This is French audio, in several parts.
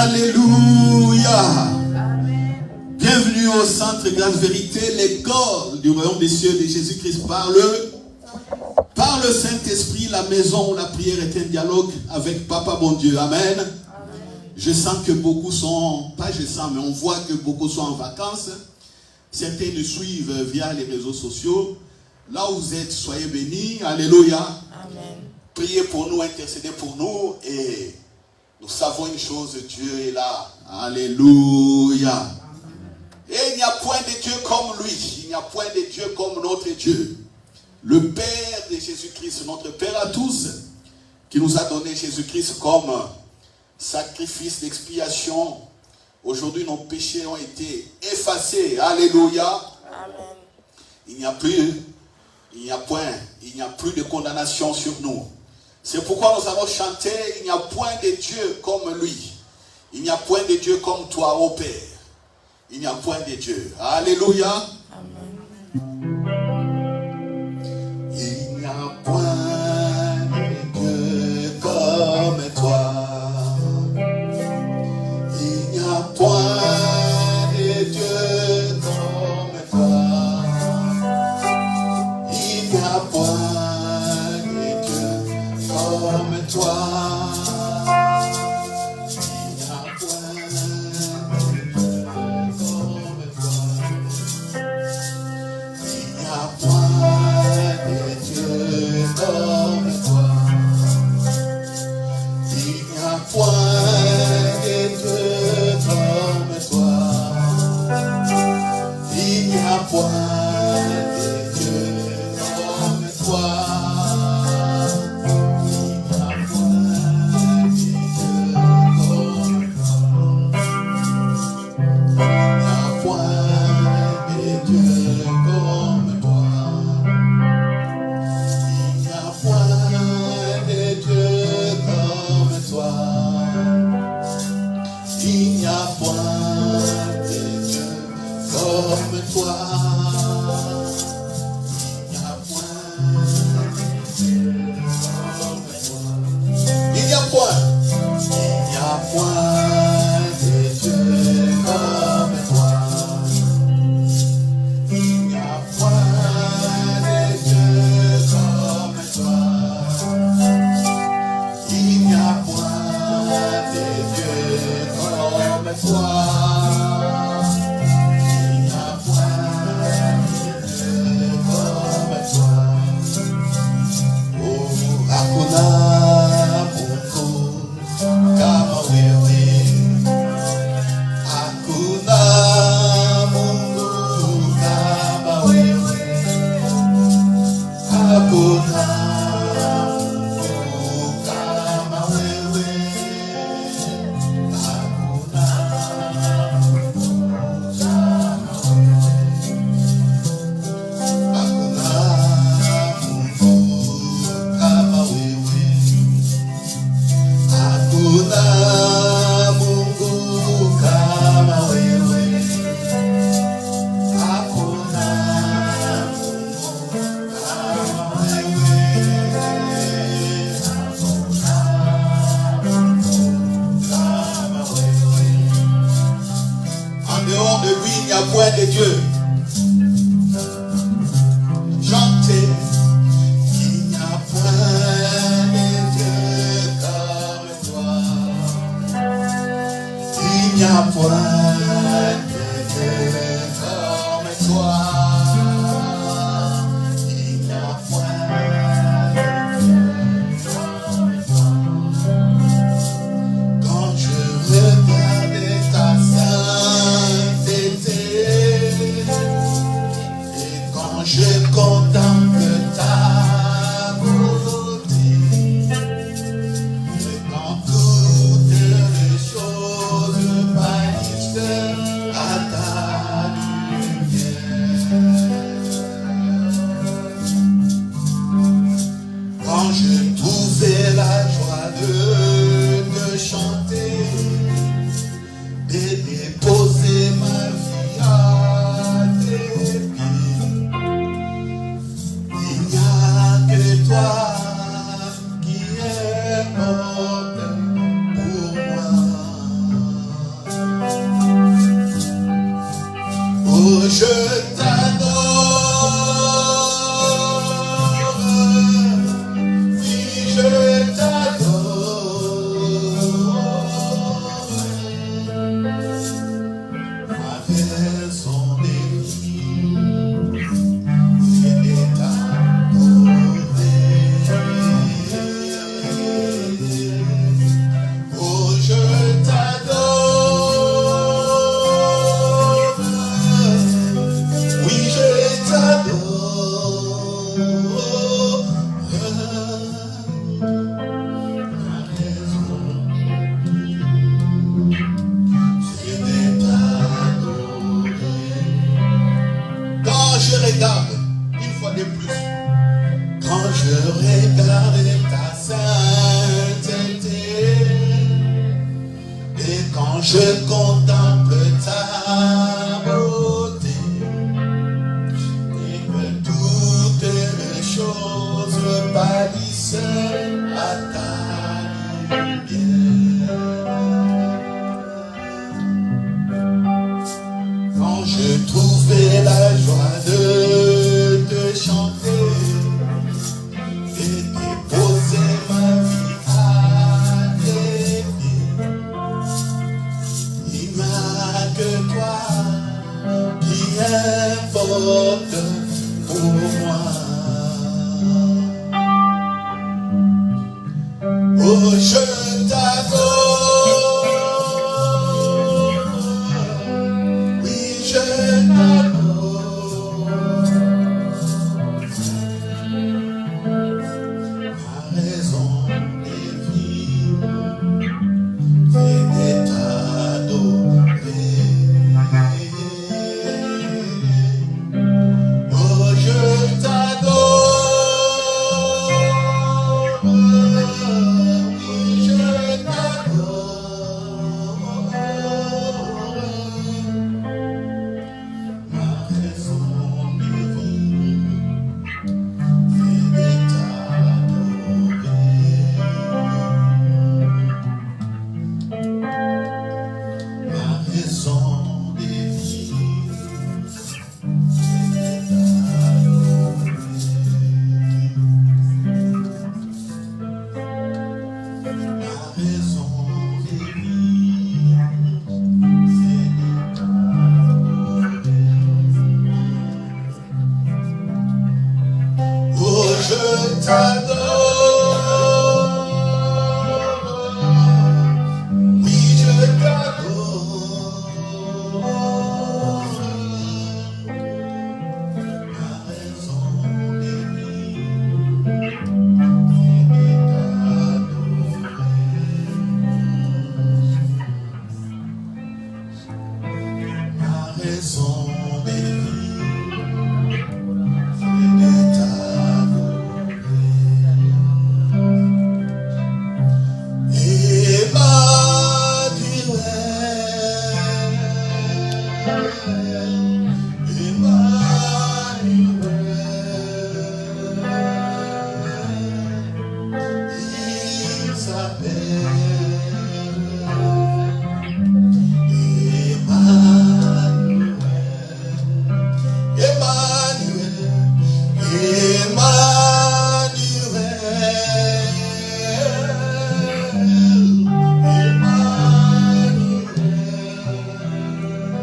Alléluia. Bienvenue au Centre Grande Vérité, l'école du royaume des cieux de Jésus-Christ par le Saint-Esprit, la maison où la prière est un dialogue avec Papa bon Dieu. Amen. Je sens que beaucoup sont, pas je sens, mais on voit que beaucoup sont en vacances. Certains nous suivent via les réseaux sociaux. Là où vous êtes, soyez bénis. Alléluia. Amen. Priez pour nous, intercédez pour nous. Et nous savons une chose, Dieu est là. Alléluia. Et il n'y a point de Dieu comme lui. Il n'y a point de Dieu comme notre Dieu. Le Père de Jésus-Christ, notre Père à tous, qui nous a donné Jésus-Christ comme sacrifice d'expiation. Aujourd'hui, nos péchés ont été effacés. Alléluia. Amen. Il n'y a plus de condamnation sur nous. C'est pourquoi nous avons chanté, il n'y a point de Dieu comme lui. Il n'y a point de Dieu comme toi, ô Père. Il n'y a point de Dieu. Alléluia. Amen. Il n'y a point de Dieu comme toi. Il n'y a point de Dieu comme toi. Il n'y a point de Dieu comme toi. Oh, je t'adore. Oui, je t'adore. Ma raison d'être, c'est de t'adorer. Oh, je t'adore. Oui, je t'adore. Ma raison, c'est de t'adorer. Quand je regarde, une fois de plus, quand je regarde ta sainteté, et quand je contemple ta beauté, et que toutes les choses pâlissent à ta lumière, quand je trouvais la joie de te chanter et déposer ma vie à tes pieds, il n'a que toi qui importe pour moi. Oh, je t'adore. Oui, je t'adore. Ma raison de vivre, c'est de t'adorer. Oh, je t'adore. Oui, je t'adore. Ma raison de vivre, c'est de t'adorer. Ma raison de vivre, c'est de t'adorer. Ma raison de vivre, c'est de t'adorer. Oh, je t'adore. Oui, je t'adore. Ma raison de vivre, c'est de t'adorer. Ma raison de vivre, c'est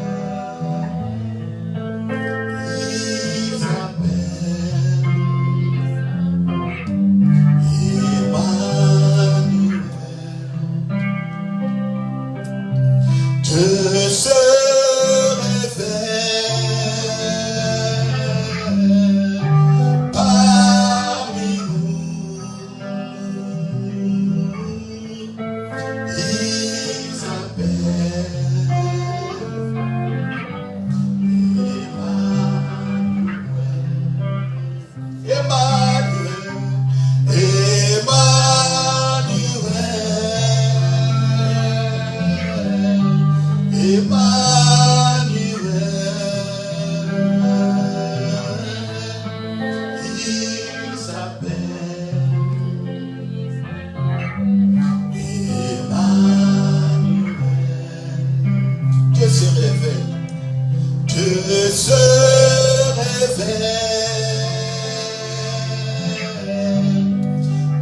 de Dieu se révèle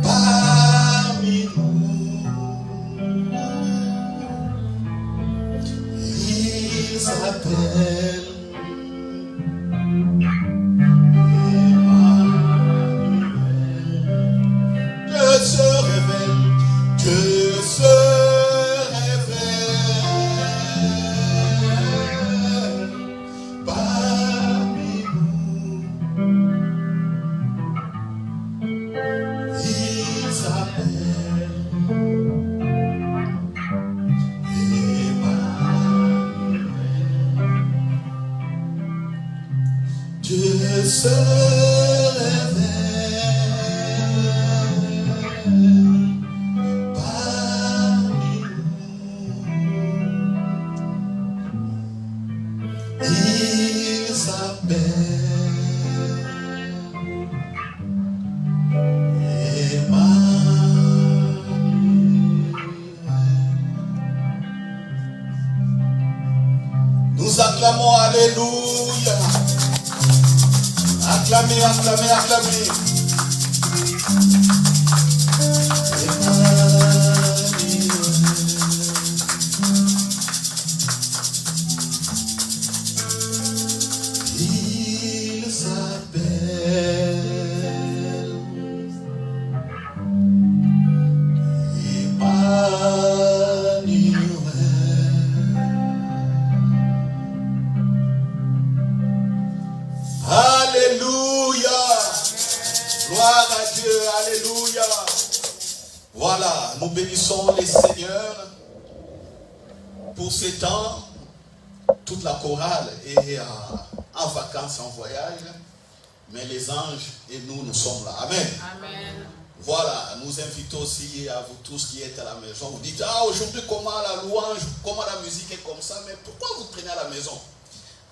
parmi nous. Il s'appelle Dieu se révèle, Dieu se révèle parmi nous. Il s'appelle Emmanuel. Dieu se nous acclamons, alléluia. Acclamez, acclamez, acclamez. Il s'appelle Alléluia. Gloire à Dieu. Alléluia. Voilà, nous bénissons les seigneurs pour ces temps. Toute la chorale est en vacances, en voyage. Mais les anges et nous, nous sommes là. Amen. Amen. Voilà, nous invitons aussi à vous tous qui êtes à la maison. Vous dites, ah, aujourd'hui, comment la louange, comment la musique est comme ça, mais pourquoi vous traînez à la maison?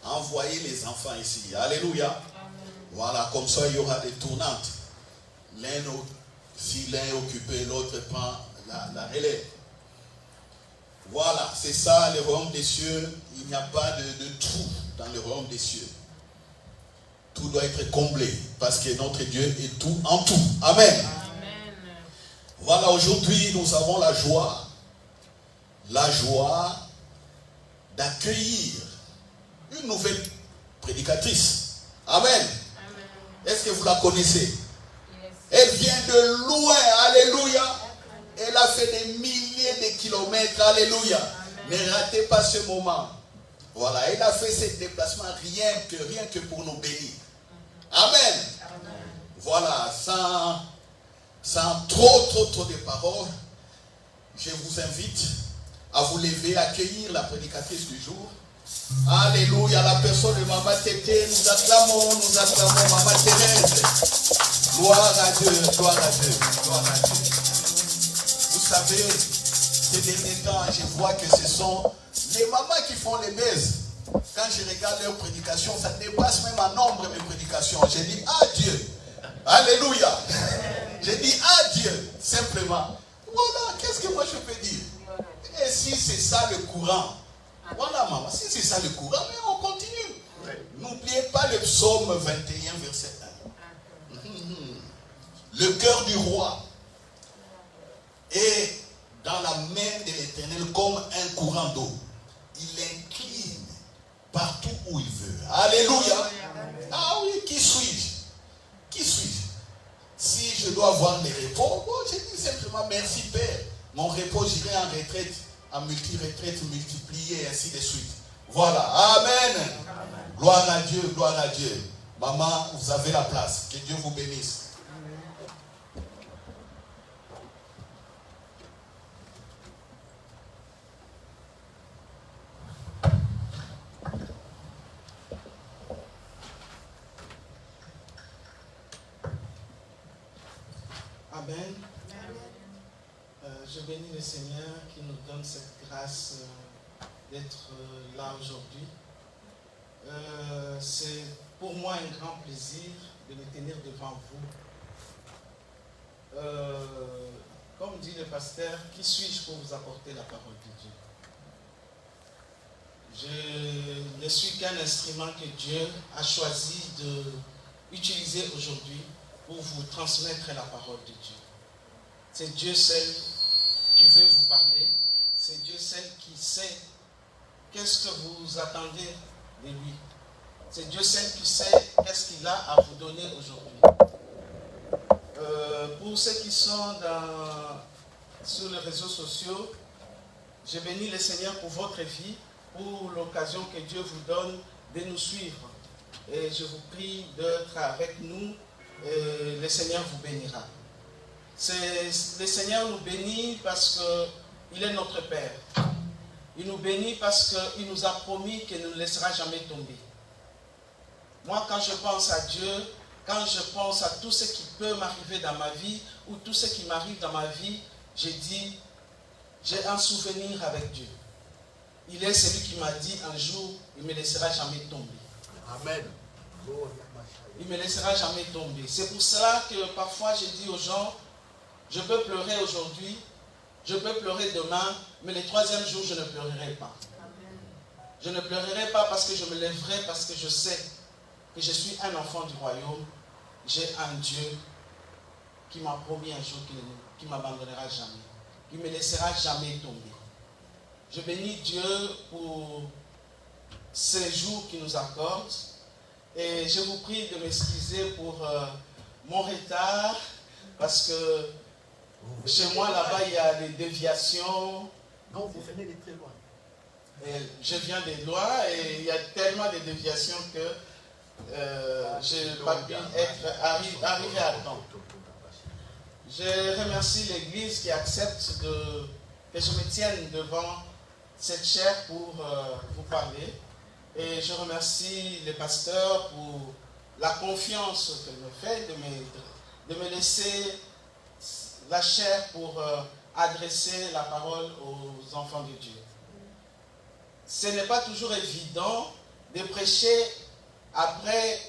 Envoyez les enfants ici. Alléluia. Amen. Voilà, comme ça, il y aura des tournantes. Si l'un est occupé, l'autre prend la relève. Voilà, c'est ça, le royaume des cieux. Il n'y a pas de trou dans le royaume des cieux. Tout doit être comblé, parce que notre Dieu est tout en tout. Amen. Amen. Voilà, aujourd'hui, nous avons la joie d'accueillir une nouvelle prédicatrice. Amen. Amen. Est-ce que vous la connaissez? Yes. Elle vient de loin. Alléluia. Elle a fait des milliers de kilomètres. Alléluia. Amen. Ne ratez pas ce moment. Voilà, elle a fait ce déplacement rien que pour nous bénir. Amen. Amen. Voilà, sans trop de paroles, je vous invite à vous lever, accueillir la prédicatrice du jour. Alléluia, la personne de Maman Tété, nous acclamons Maman Thérèse. Gloire à Dieu, gloire à Dieu, gloire à Dieu. Vous savez, ces derniers temps, je vois que ce sont les mamans qui font les baises. Quand je regarde leurs prédications, ça dépasse même en nombre mes prédications. Je dis, ah Dieu, alléluia. Je dis, ah Dieu, simplement. Voilà, qu'est-ce que moi je peux dire? Et si c'est ça le courant, voilà maman, si c'est ça le courant, mais on continue. N'oubliez pas le psaume 21, verset 1. Le cœur du roi est dans la main de l'Éternel comme un courant d'eau. Il incline partout où il veut. Alléluia. Ah oui, qui suis-je? Qui suis-je? Si je dois avoir les repos, bon, je dis simplement merci Père. Mon repos, j'irai en retraite, en multi-retraite, multipliée, ainsi de suite. Voilà. Amen. Amen. Gloire à Dieu, gloire à Dieu. Maman, vous avez la place. Que Dieu vous bénisse. Amen. Je bénis le Seigneur qui nous donne cette grâce d'être là aujourd'hui. C'est pour moi un grand plaisir de me tenir devant vous. Comme dit le pasteur, qui suis-je pour vous apporter la parole de Dieu? Je ne suis qu'un instrument que Dieu a choisi d'utiliser aujourd'hui pour vous transmettre la parole de Dieu. C'est Dieu seul qui veut vous parler. C'est Dieu seul qui sait qu'est-ce que vous attendez de lui. C'est Dieu seul qui sait qu'est-ce qu'il a à vous donner aujourd'hui. Pour ceux qui sont sur les réseaux sociaux, je bénis le Seigneur pour votre vie, pour l'occasion que Dieu vous donne de nous suivre. Et je vous prie d'être avec nous et le Seigneur vous bénira. Le Seigneur nous bénit parce qu'il est notre Père. Il nous bénit parce qu'il nous a promis qu'il ne nous laissera jamais tomber. Moi, quand je pense à Dieu, quand je pense à tout ce qui peut m'arriver dans ma vie ou tout ce qui m'arrive dans ma vie, je dis, j'ai un souvenir avec Dieu. Il est celui qui m'a dit un jour, il ne me laissera jamais tomber. Amen. Il ne me laissera jamais tomber. C'est pour cela que parfois je dis aux gens, je peux pleurer aujourd'hui, je peux pleurer demain, mais le troisième jour, je ne pleurerai pas. Je ne pleurerai pas parce que je me lèverai, parce que je sais que je suis un enfant du royaume. J'ai un Dieu qui m'a promis un jour qu'il ne m'abandonnera jamais, qui ne me laissera jamais tomber. Je bénis Dieu pour ces jours qu'il nous accorde et je vous prie de m'excuser pour mon retard parce que chez moi là-bas il y a des déviations. Non, vous venez de très loin. Et je viens de loin et il y a tellement de déviations que je n'ai pas pu arriver à temps. Je remercie l'Église qui accepte que je me tienne devant cette chaire pour vous parler. Et je remercie les pasteurs pour la confiance qu'elle me fait de me laisser la chaire pour adresser la parole aux enfants de Dieu. Ce n'est pas toujours évident de prêcher après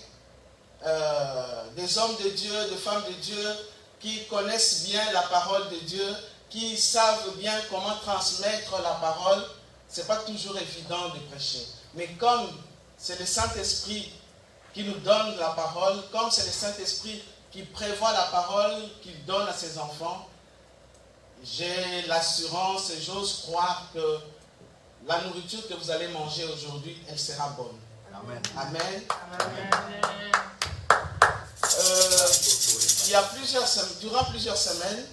des hommes de Dieu, des femmes de Dieu qui connaissent bien la parole de Dieu, qui savent bien comment transmettre la parole. Ce n'est pas toujours évident de prêcher. Mais comme c'est le Saint-Esprit qui nous donne la parole, comme c'est le Saint-Esprit qui prévoit la parole qu'il donne à ses enfants, j'ai l'assurance et j'ose croire que la nourriture que vous allez manger aujourd'hui, elle sera bonne. Amen. Amen. Amen. Durant plusieurs semaines,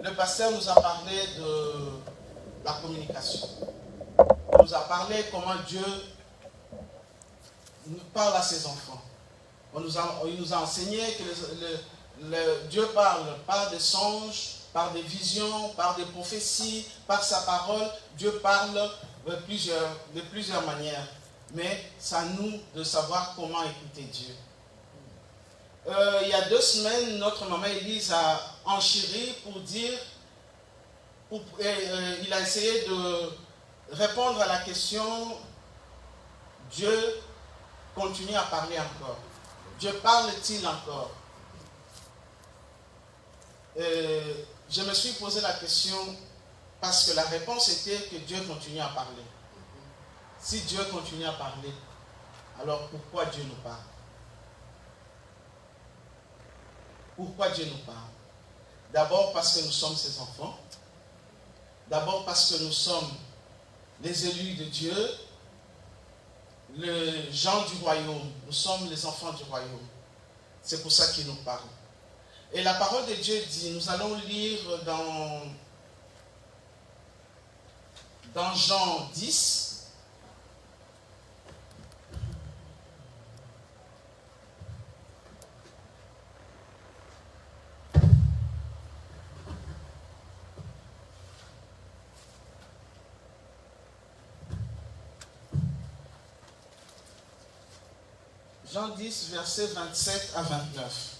le pasteur nous a parlé de la communication. Il nous a parlé comment Dieu nous parle à ses enfants. Il nous a enseigné que Dieu parle par des songes, par des visions, par des prophéties, par sa parole. Dieu parle de plusieurs manières. Mais c'est à nous de savoir comment écouter Dieu. Il y a 2 semaines, notre maman Élise a enchéri pour dire, il a essayé de répondre à la question, Dieu continue à parler encore. Dieu parle-t-il encore? Je me suis posé la question parce que la réponse était que Dieu continue à parler. Si Dieu continue à parler, alors pourquoi Dieu nous parle? Pourquoi Dieu nous parle? D'abord parce que nous sommes ses enfants. D'abord parce que nous sommes les élus de Dieu, les gens du royaume. Nous sommes les enfants du royaume. C'est pour ça qu'il nous parle. Et la parole de Dieu dit, nous allons lire dans Jean 10, Jean 10, versets 27 à 29.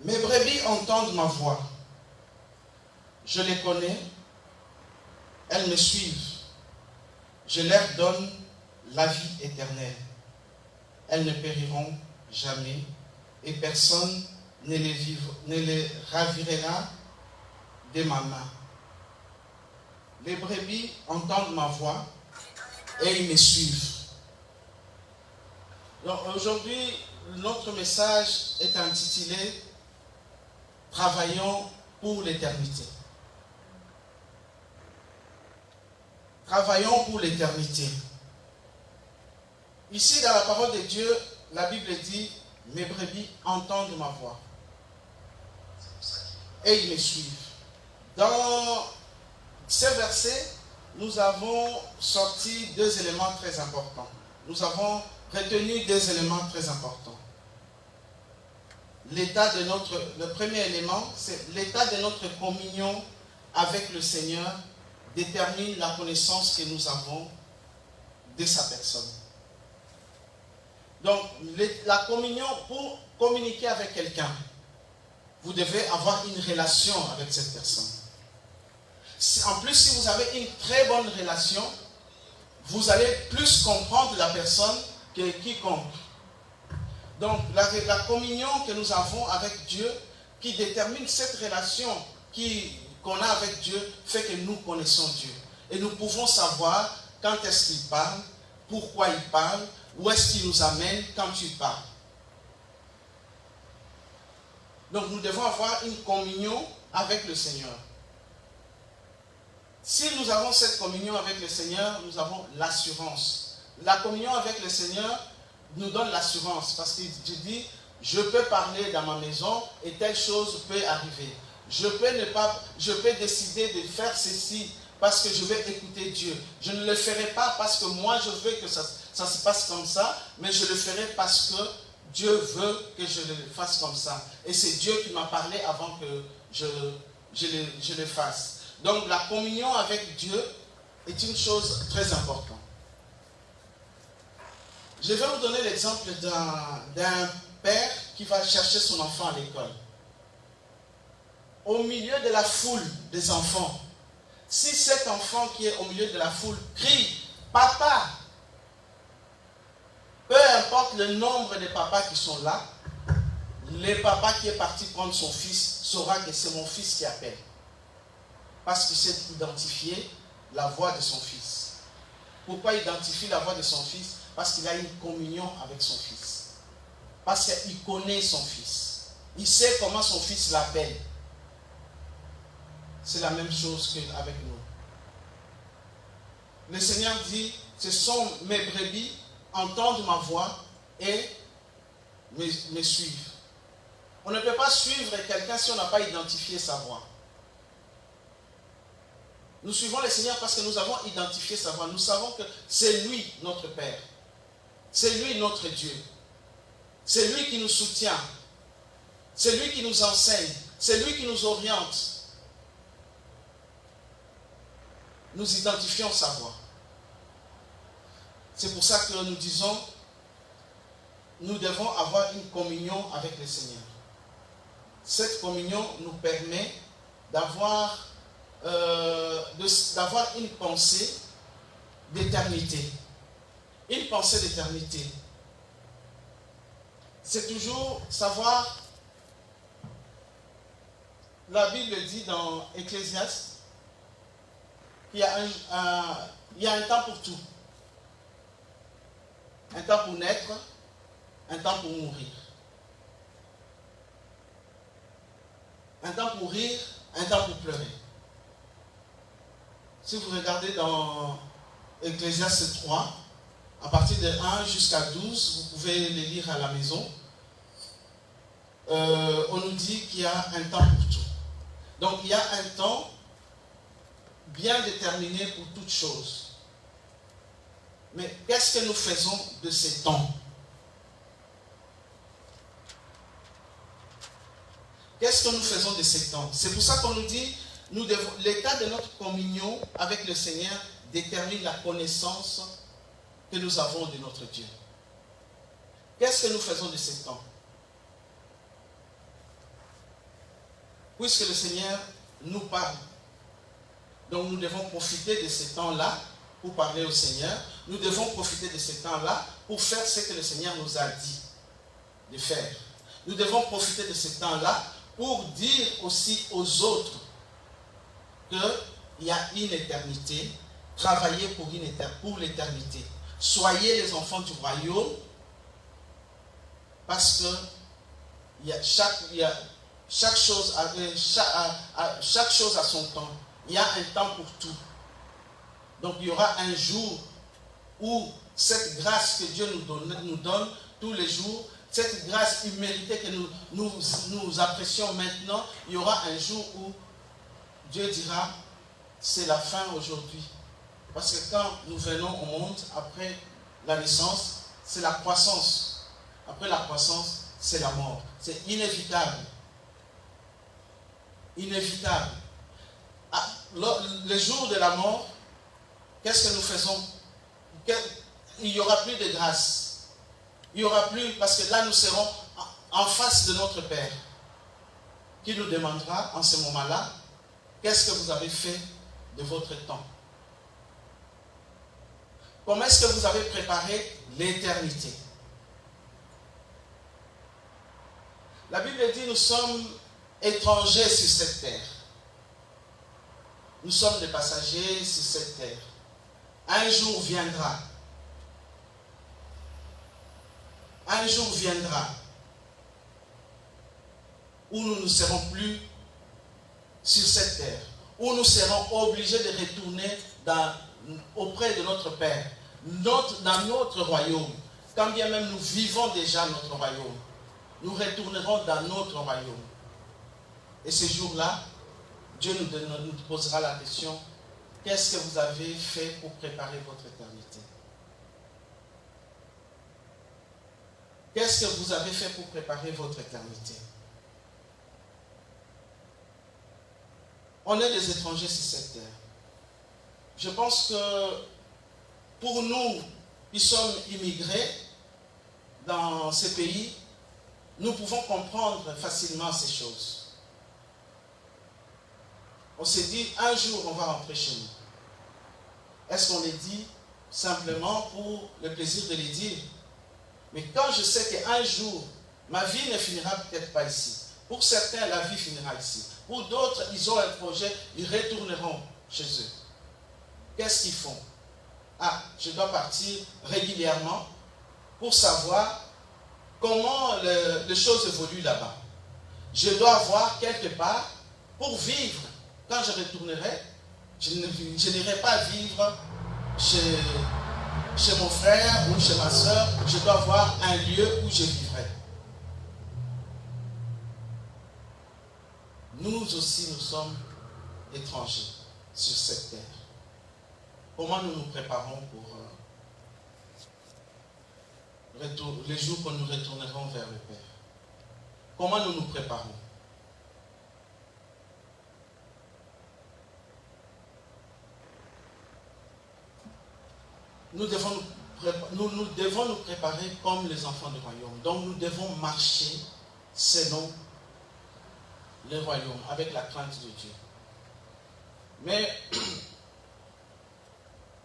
Mes brebis entendent ma voix. Je les connais. Elles me suivent. Je leur donne la vie éternelle. Elles ne périront jamais et personne ne les ravira de ma main. Les brebis entendent ma voix et ils me suivent. Donc aujourd'hui, notre message est intitulé « Travaillons pour l'éternité ». Travaillons pour l'éternité. Ici, dans la parole de Dieu, la Bible dit « Mes brebis entendent ma voix et ils me suivent ». Dans ces versets, nous avons sorti deux éléments très importants. Nous avons retenu deux éléments très importants. Le premier élément, c'est l'état de notre communion avec le Seigneur détermine la connaissance que nous avons de sa personne. Donc, la communion, pour communiquer avec quelqu'un, vous devez avoir une relation avec cette personne. En plus, si vous avez une très bonne relation, vous allez plus comprendre la personne que quiconque. Donc, la communion que nous avons avec Dieu, qui détermine cette relation qu'on a avec Dieu, fait que nous connaissons Dieu. Et nous pouvons savoir quand est-ce qu'il parle, pourquoi il parle, où est-ce qu'il nous amène quand il parle. Donc, nous devons avoir une communion avec le Seigneur. Si nous avons cette communion avec le Seigneur, nous avons l'assurance. La communion avec le Seigneur nous donne l'assurance parce qu'il dit, je peux parler dans ma maison et telle chose peut arriver. Je peux décider de faire ceci parce que je vais écouter Dieu. Je ne le ferai pas parce que moi je veux que ça se passe comme ça, mais je le ferai parce que Dieu veut que je le fasse comme ça. Et c'est Dieu qui m'a parlé avant que je le fasse. Donc la communion avec Dieu est une chose très importante. Je vais vous donner l'exemple d'un père qui va chercher son enfant à l'école. Au milieu de la foule des enfants, si cet enfant qui est au milieu de la foule crie « Papa », peu importe le nombre de papas qui sont là, le papa qui est parti prendre son fils saura que c'est mon fils qui appelle. Parce qu'il sait identifier la voix de son fils. Pourquoi il identifie la voix de son fils? Parce qu'il a une communion avec son fils. Parce qu'il connaît son fils. Il sait comment son fils l'appelle. C'est la même chose qu'avec nous. Le Seigneur dit, ce sont mes brebis, entendent ma voix et me suivent. On ne peut pas suivre quelqu'un si on n'a pas identifié sa voix. Nous suivons le Seigneur parce que nous avons identifié sa voix. Nous savons que c'est lui notre Père. C'est lui notre Dieu. C'est lui qui nous soutient. C'est lui qui nous enseigne. C'est lui qui nous oriente. Nous identifions sa voix. C'est pour ça que nous disons, nous devons avoir une communion avec le Seigneur. Cette communion nous permet d'avoir une pensée d'éternité. Une pensée d'éternité. C'est toujours savoir, la Bible dit dans Ecclésiaste, qu'il y a un temps pour tout. Un temps pour naître, un temps pour mourir. Un temps pour rire, un temps pour pleurer. Si vous regardez dans Ecclésiaste 3, à partir de 1 jusqu'à 12, vous pouvez les lire à la maison. On nous dit qu'il y a un temps pour tout. Donc il y a un temps bien déterminé pour toutes choses. Mais qu'est-ce que nous faisons de ces temps? Qu'est-ce que nous faisons de ces temps? C'est pour ça qu'on nous dit, l'état de notre communion avec le Seigneur détermine la connaissance que nous avons de notre Dieu. Qu'est-ce que nous faisons de ces temps? Puisque le Seigneur nous parle, donc nous devons profiter de ces temps-là pour parler au Seigneur. Nous devons profiter de ces temps-là pour faire ce que le Seigneur nous a dit de faire. nous devons profiter de ce temps-là pour dire aussi aux autres qu'il y a une éternité, travailler pour l'éternité. Soyez les enfants du royaume, parce que chaque chose a son temps. Il y a un temps pour tout. Donc il y aura un jour où cette grâce que Dieu nous donne tous les jours, cette grâce imméritée que nous apprécions maintenant, il y aura un jour où Dieu dira, c'est la fin aujourd'hui. Parce que quand nous venons au monde, après la naissance, c'est la croissance. Après la croissance, c'est la mort. C'est inévitable. Inévitable. Le jour de la mort, qu'est-ce que nous faisons? Il n'y aura plus de grâce. Il n'y aura plus, parce que là nous serons en face de notre Père, qui nous demandera en ce moment-là, qu'est-ce que vous avez fait de votre temps? Comment est-ce que vous avez préparé l'éternité? La Bible dit, nous sommes étrangers sur cette terre. Nous sommes des passagers sur cette terre. Un jour viendra. Un jour viendra où nous ne serons plus sur cette terre, où nous serons obligés de retourner auprès de notre Père, dans notre royaume. Quand bien même nous vivons déjà notre royaume, nous retournerons dans notre royaume. Et ce jour-là, Dieu nous posera la question, qu'est-ce que vous avez fait pour préparer votre éternité? Qu'est-ce que vous avez fait pour préparer votre éternité? On est des étrangers sur cette terre. Je pense que pour nous qui sommes immigrés dans ces pays, nous pouvons comprendre facilement ces choses. On s'est dit, un jour, on va rentrer chez nous. Est-ce qu'on les dit simplement pour le plaisir de les dire? Mais quand je sais qu'un jour, ma vie ne finira peut-être pas ici. Pour certains, la vie finira ici. Pour d'autres, ils ont un projet, ils retourneront chez eux. Qu'est-ce qu'ils font? Ah, je dois partir régulièrement pour savoir comment les choses évoluent là-bas. Je dois avoir quelque part pour vivre. Quand je retournerai, je n'irai pas vivre chez mon frère ou chez ma soeur. Je dois avoir un lieu où je vivrai. Nous aussi, nous sommes étrangers sur cette terre. Comment nous nous préparons pour les jours que nous retournerons vers le Père? Comment nous nous préparons? Nous devons nous préparer comme les enfants du royaume. Donc nous devons marcher selon le royaume, avec la crainte de Dieu. Mais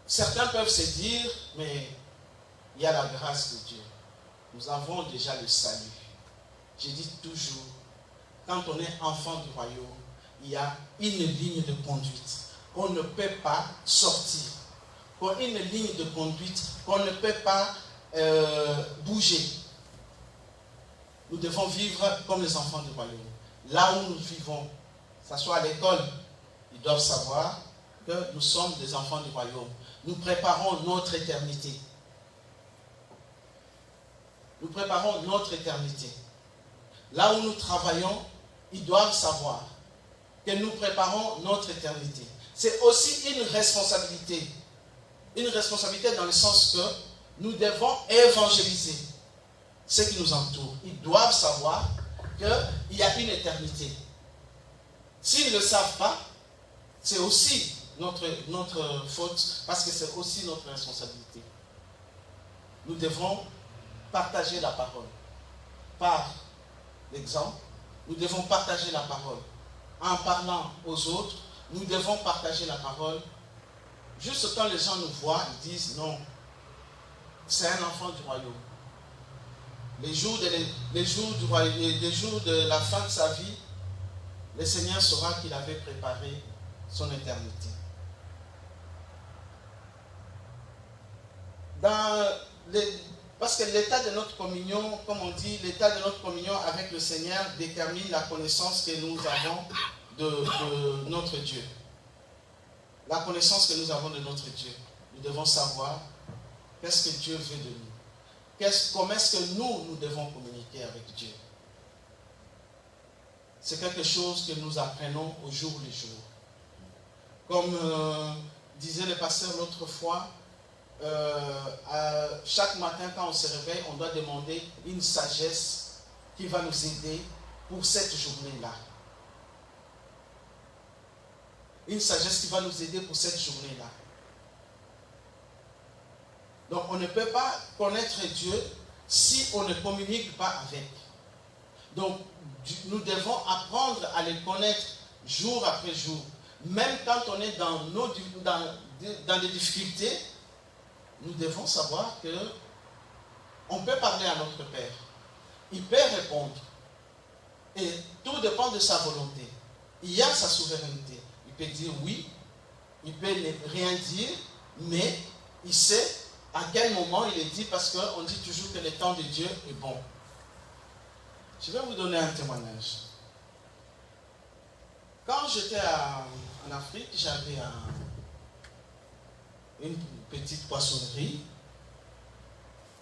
certains peuvent se dire, mais il y a la grâce de Dieu. Nous avons déjà le salut. Je dis toujours, quand on est enfant du royaume, il y a une ligne de conduite. On ne peut pas sortir. Une ligne de conduite qu'on ne peut pas bouger. Nous devons vivre comme les enfants du royaume. Là où nous vivons, que ce soit à l'école, ils doivent savoir que nous sommes des enfants du royaume. Nous préparons notre éternité. Nous préparons notre éternité. Là où nous travaillons, ils doivent savoir que nous préparons notre éternité. C'est aussi une responsabilité. Une responsabilité dans le sens que nous devons évangéliser ceux qui nous entourent. Ils doivent savoir qu'il y a une éternité. S'ils ne le savent pas, c'est aussi notre faute, parce que c'est aussi notre responsabilité. Nous devons partager la parole. Par l'exemple, nous devons partager la parole. En parlant aux autres, nous devons partager la parole. Juste quand les gens nous voient, ils disent non, c'est un enfant du royaume. les jours de la fin de sa vie, le Seigneur saura qu'il avait préparé son éternité. Parce que l'état de notre communion, comme on dit, l'état de notre communion avec le Seigneur détermine la connaissance que nous avons de notre Dieu. La connaissance que nous avons de notre Dieu. Nous devons savoir qu'est-ce que Dieu veut de nous. Comment est-ce que nous devons communiquer avec Dieu. C'est quelque chose que nous apprenons au jour le jour. Comme disait le pasteur l'autre fois, chaque matin quand on se réveille, on doit demander une sagesse qui va nous aider pour cette journée-là. Une sagesse qui va nous aider pour cette journée-là. Donc on ne peut pas connaître Dieu si on ne communique pas avec. Donc nous devons apprendre à le connaître jour après jour. Même quand on est dans des difficultés, nous devons savoir que on peut parler à notre Père. Il peut répondre. Et tout dépend de sa volonté. Il a sa souveraineté. Il peut dire oui, il peut rien dire, mais il sait à quel moment il est dit, parce qu'on dit toujours que le temps de Dieu est bon. Je vais vous donner un témoignage. Quand j'étais en Afrique, j'avais une petite poissonnerie.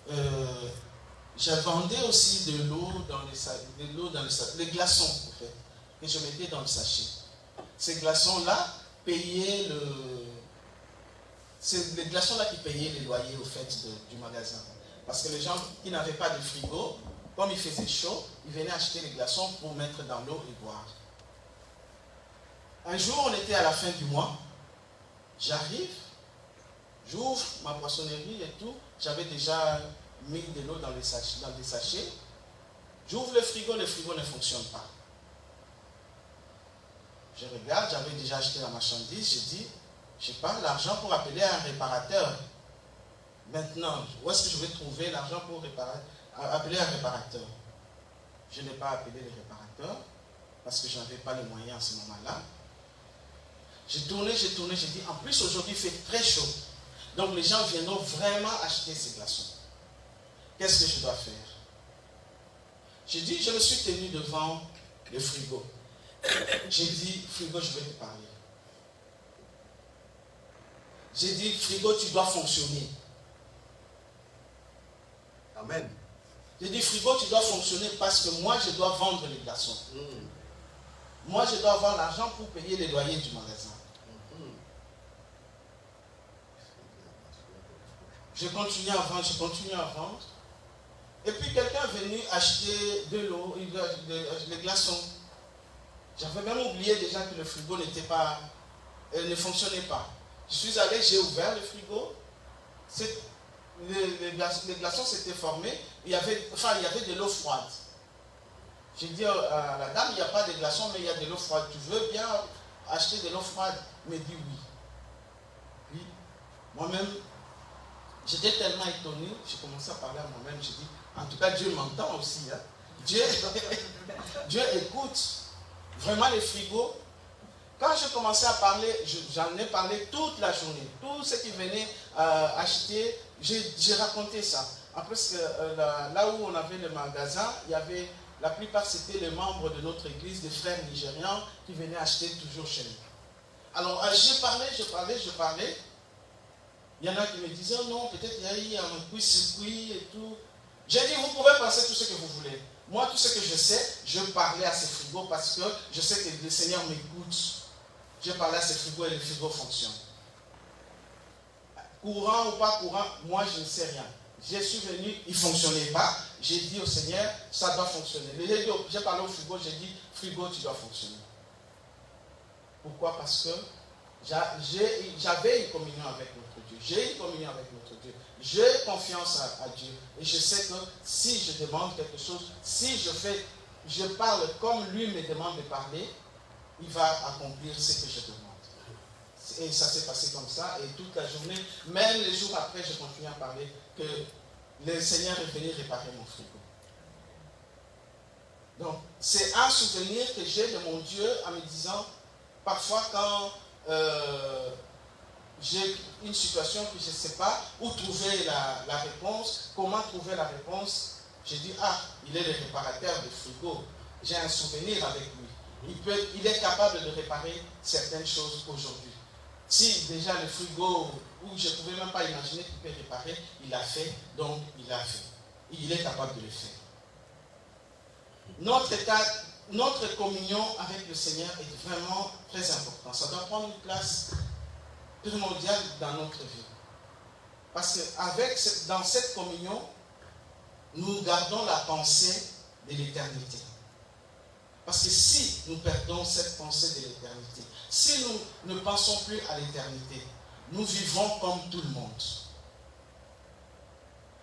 Je vendais aussi de l'eau dans les sachets, les glaçons en fait, que je mettais dans le sachet. Ces glaçons-là payaient c'est les glaçons-là qui payaient les loyers au fait du magasin. Parce que les gens qui n'avaient pas de frigo, comme il faisait chaud, ils venaient acheter les glaçons pour mettre dans l'eau et boire. Un jour, on était à la fin du mois. J'arrive, j'ouvre ma poissonnerie et tout. J'avais déjà mis de l'eau dans des sachets. J'ouvre le frigo ne fonctionne pas. Je regarde, j'avais déjà acheté la marchandise, je dis, je n'ai pas l'argent pour appeler un réparateur. Maintenant, où est-ce que je vais trouver l'argent pour appeler un réparateur? Je n'ai pas appelé le réparateur parce que je n'avais pas les moyens à ce moment-là. J'ai tourné, j'ai dit, en plus aujourd'hui il fait très chaud. Donc les gens viendront vraiment acheter ces glaçons. Qu'est-ce que je dois faire? J'ai dit, je me suis tenu devant le frigo. J'ai dit, frigo, je vais te parler. J'ai dit, frigo, tu dois fonctionner. Amen. J'ai dit, frigo, tu dois fonctionner parce que moi, je dois vendre les glaçons. Moi, je dois avoir l'argent pour payer les loyers du magasin. Je continue à vendre. Et puis, quelqu'un est venu acheter de l'eau, des glaçons. J'avais même oublié déjà que le frigo ne fonctionnait pas. Je suis allé, j'ai ouvert le frigo. Les glaçons s'étaient formés. Il y avait de l'eau froide. J'ai dit à la dame, il n'y a pas de glaçons, mais il y a de l'eau froide. Tu veux bien acheter de l'eau froide? Elle me dit oui. Puis, moi-même, j'étais tellement étonné, j'ai commencé à parler à moi-même. J'ai dit, en tout cas, Dieu m'entend aussi. Hein. Dieu écoute. Vraiment, les frigos. Quand j'ai commencé à parler, j'en ai parlé toute la journée. Tous ceux qui venaient acheter, j'ai raconté ça. Après, là où on avait le magasin, il y avait, la plupart c'était les membres de notre église, des frères nigérians qui venaient acheter toujours chez nous. Alors, j'ai parlé. Il y en a qui me disaient, oh non, peut-être il y a eu un circuit et tout. J'ai dit, vous pouvez penser tout ce que vous voulez. Moi, tout ce que je sais, je parlais à ces frigos parce que je sais que le Seigneur m'écoute. Je parlais à ces frigos et les frigos fonctionnent. Courant ou pas courant, moi je ne sais rien. Je suis venu, il ne fonctionnait pas. J'ai dit au Seigneur, ça doit fonctionner. J'ai parlé au frigo, j'ai dit, frigo, tu dois fonctionner. Pourquoi? Parce que j'avais une communion avec notre Dieu. J'ai une communion avec notre Dieu. J'ai confiance à Dieu. Et je sais que si je demande quelque chose, si je parle comme lui me demande de parler, il va accomplir ce que je demande. Et ça s'est passé comme ça. Et toute la journée, même les jours après, je continue à parler que le Seigneur est venu réparer mon frigo. Donc, c'est un souvenir que j'ai de mon Dieu en me disant, parfois quand j'ai une situation que je ne sais pas où trouver la réponse, comment trouver la réponse, je dis, ah, il est le réparateur de frigo. J'ai un souvenir avec lui. Il est capable de réparer certaines choses aujourd'hui. Si déjà le frigo, où je ne pouvais même pas imaginer qu'il peut réparer, il l'a fait, donc il l'a fait. Il est capable de le faire. Notre communion avec le Seigneur est vraiment très importante. Ça doit prendre une place primordiale dans notre vie. Parce que dans cette communion, nous gardons la pensée de l'éternité. Parce que si nous perdons cette pensée de l'éternité, si nous ne pensons plus à l'éternité, nous vivons comme tout le monde.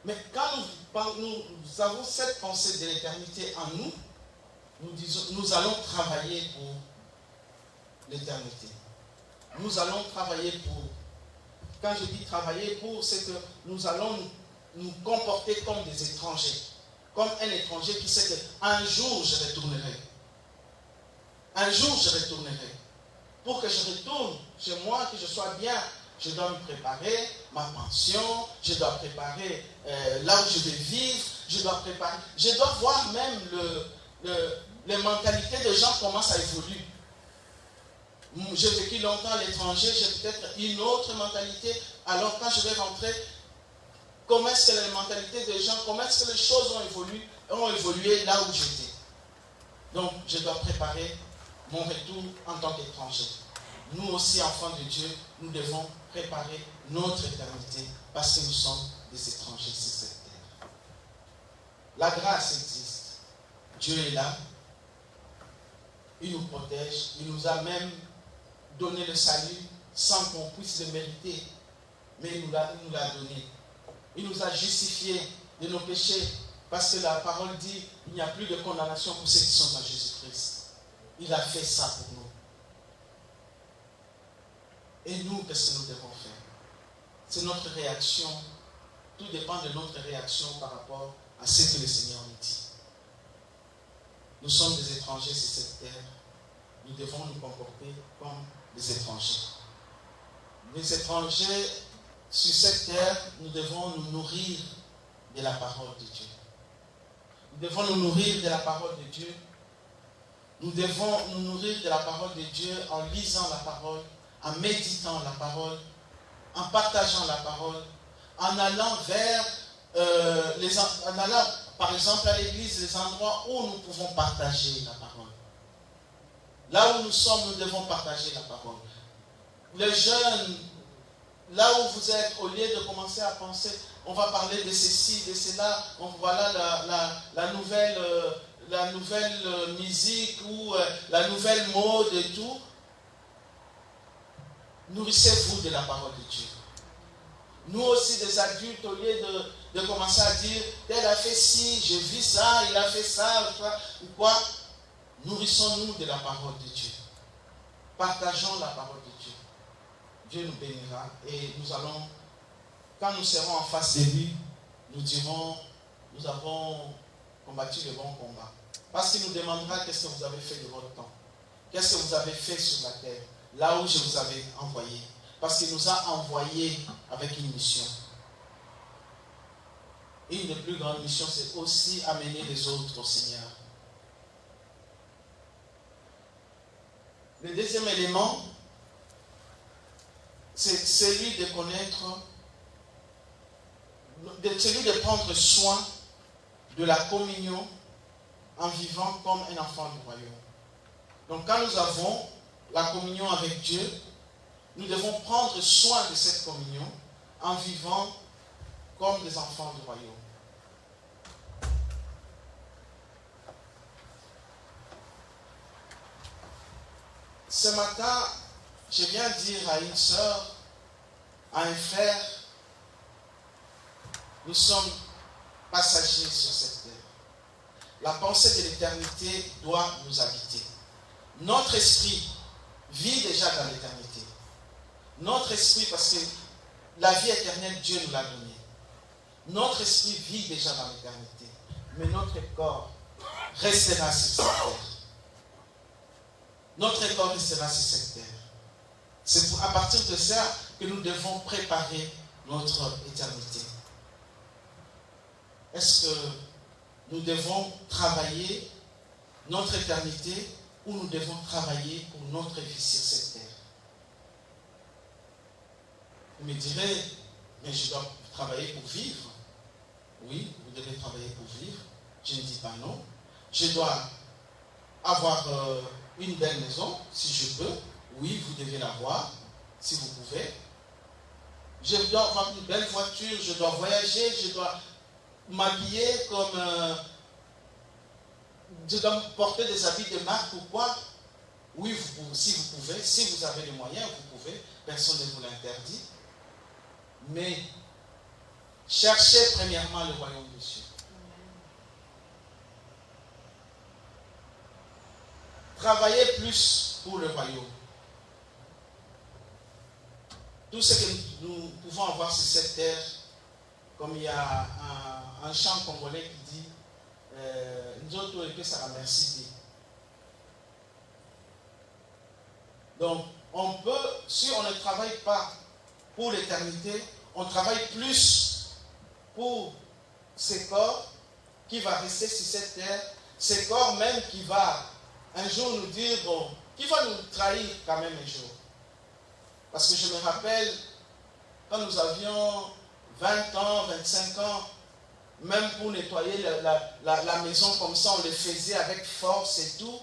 Mais quand nous avons cette pensée de l'éternité en nous, nous allons travailler pour l'éternité. Nous allons travailler pour... Quand je dis travailler pour, c'est que nous allons nous comporter comme des étrangers. Comme un étranger qui sait qu'un jour je retournerai. Un jour je retournerai. Pour que je retourne chez moi, que je sois bien, je dois me préparer ma pension, je dois préparer là où je vais vivre, je dois voir même les mentalités des gens commencent à évoluer. J'ai vécu longtemps à l'étranger, j'ai peut-être une autre mentalité. Alors quand je vais rentrer, comment est-ce que les mentalités des gens, comment est-ce que les choses ont évolué là où j'étais. Donc je dois préparer mon retour en tant qu'étranger. Nous aussi, enfants de Dieu, nous devons préparer notre éternité parce que nous sommes des étrangers sur cette terre. La grâce existe. Dieu est là. Il nous protège. Il nous a même donné le salut sans qu'on puisse le mériter. Mais il nous l'a donné. Il nous a justifiés de nos péchés parce que la parole dit il n'y a plus de condamnation pour ceux qui sont dans Jésus-Christ. Il a fait ça pour nous. Et nous, qu'est-ce que nous devons faire? C'est notre réaction. Tout dépend de notre réaction par rapport à ce que le Seigneur nous dit. Nous sommes des étrangers sur cette terre. Nous devons nous comporter comme des étrangers. Les étrangers sur cette terre, nous devons nous nourrir de la parole de Dieu. Nous devons nous nourrir de la parole de Dieu. Nous devons nous nourrir de la parole de Dieu en lisant la parole, en méditant la parole, en partageant la parole, en allant vers en allant par exemple à l'église, les endroits où nous pouvons partager la parole. Là où nous sommes, nous devons partager la parole. Les jeunes, là où vous êtes, au lieu de commencer à penser, on va parler de ceci, de cela, voilà la nouvelle musique ou la nouvelle mode et tout. Nourrissez-vous de la parole de Dieu. Nous aussi, des adultes, au lieu de commencer à dire, tel a fait ci, j'ai vu ça, il a fait ça, ou quoi, nourrissons-nous de la parole de Dieu. Partageons la parole de Dieu. Dieu nous bénira et nous allons, quand nous serons en face de lui, nous dirons, nous avons combattu le bon combat. Parce qu'il nous demandera qu'est-ce que vous avez fait de votre temps. Qu'est-ce que vous avez fait sur la terre, là où je vous avais envoyé. Parce qu'il nous a envoyés avec une mission. Une des plus grandes missions, c'est aussi amener les autres au Seigneur. Le deuxième élément, c'est celui de connaître, celui de prendre soin de la communion en vivant comme un enfant du royaume. Donc quand nous avons la communion avec Dieu, nous devons prendre soin de cette communion en vivant comme des enfants du royaume. Ce matin, je viens dire à une sœur, à un frère, nous sommes passagers sur cette terre. La pensée de l'éternité doit nous habiter. Notre esprit vit déjà dans l'éternité. Notre esprit, parce que la vie éternelle, Dieu nous l'a donnée. Notre esprit vit déjà dans l'éternité. Mais notre corps restera sur cette terre. Notre corps restera sur cette terre. C'est à partir de ça que nous devons préparer notre éternité. Est-ce que nous devons travailler notre éternité ou nous devons travailler pour notre vie sur cette terre? Vous me direz, mais je dois travailler pour vivre. Oui, vous devez travailler pour vivre. Je ne dis pas non. Je dois avoir une belle maison, si je peux. Oui, vous devez l'avoir, si vous pouvez. Je dois avoir une belle voiture, je dois voyager, je dois m'habiller comme... je dois porter des habits de marque ou quoi. Oui, si vous pouvez, si vous avez les moyens, vous pouvez. Personne ne vous l'interdit. Mais cherchez premièrement le royaume de Dieu. Travaillez plus pour le royaume. Tout ce que nous pouvons avoir sur cette terre, comme il y a un chant congolais qui dit nous autres, que ça remercie. Donc, on peut, si on ne travaille pas pour l'éternité, on travaille plus pour ce corps qui va rester sur cette terre, ce corps même qui va un jour nous dire, bon, qui va nous trahir quand même un jour. Parce que je me rappelle, quand nous avions 20 ans, 25 ans, même pour nettoyer la maison comme ça, on le faisait avec force et tout.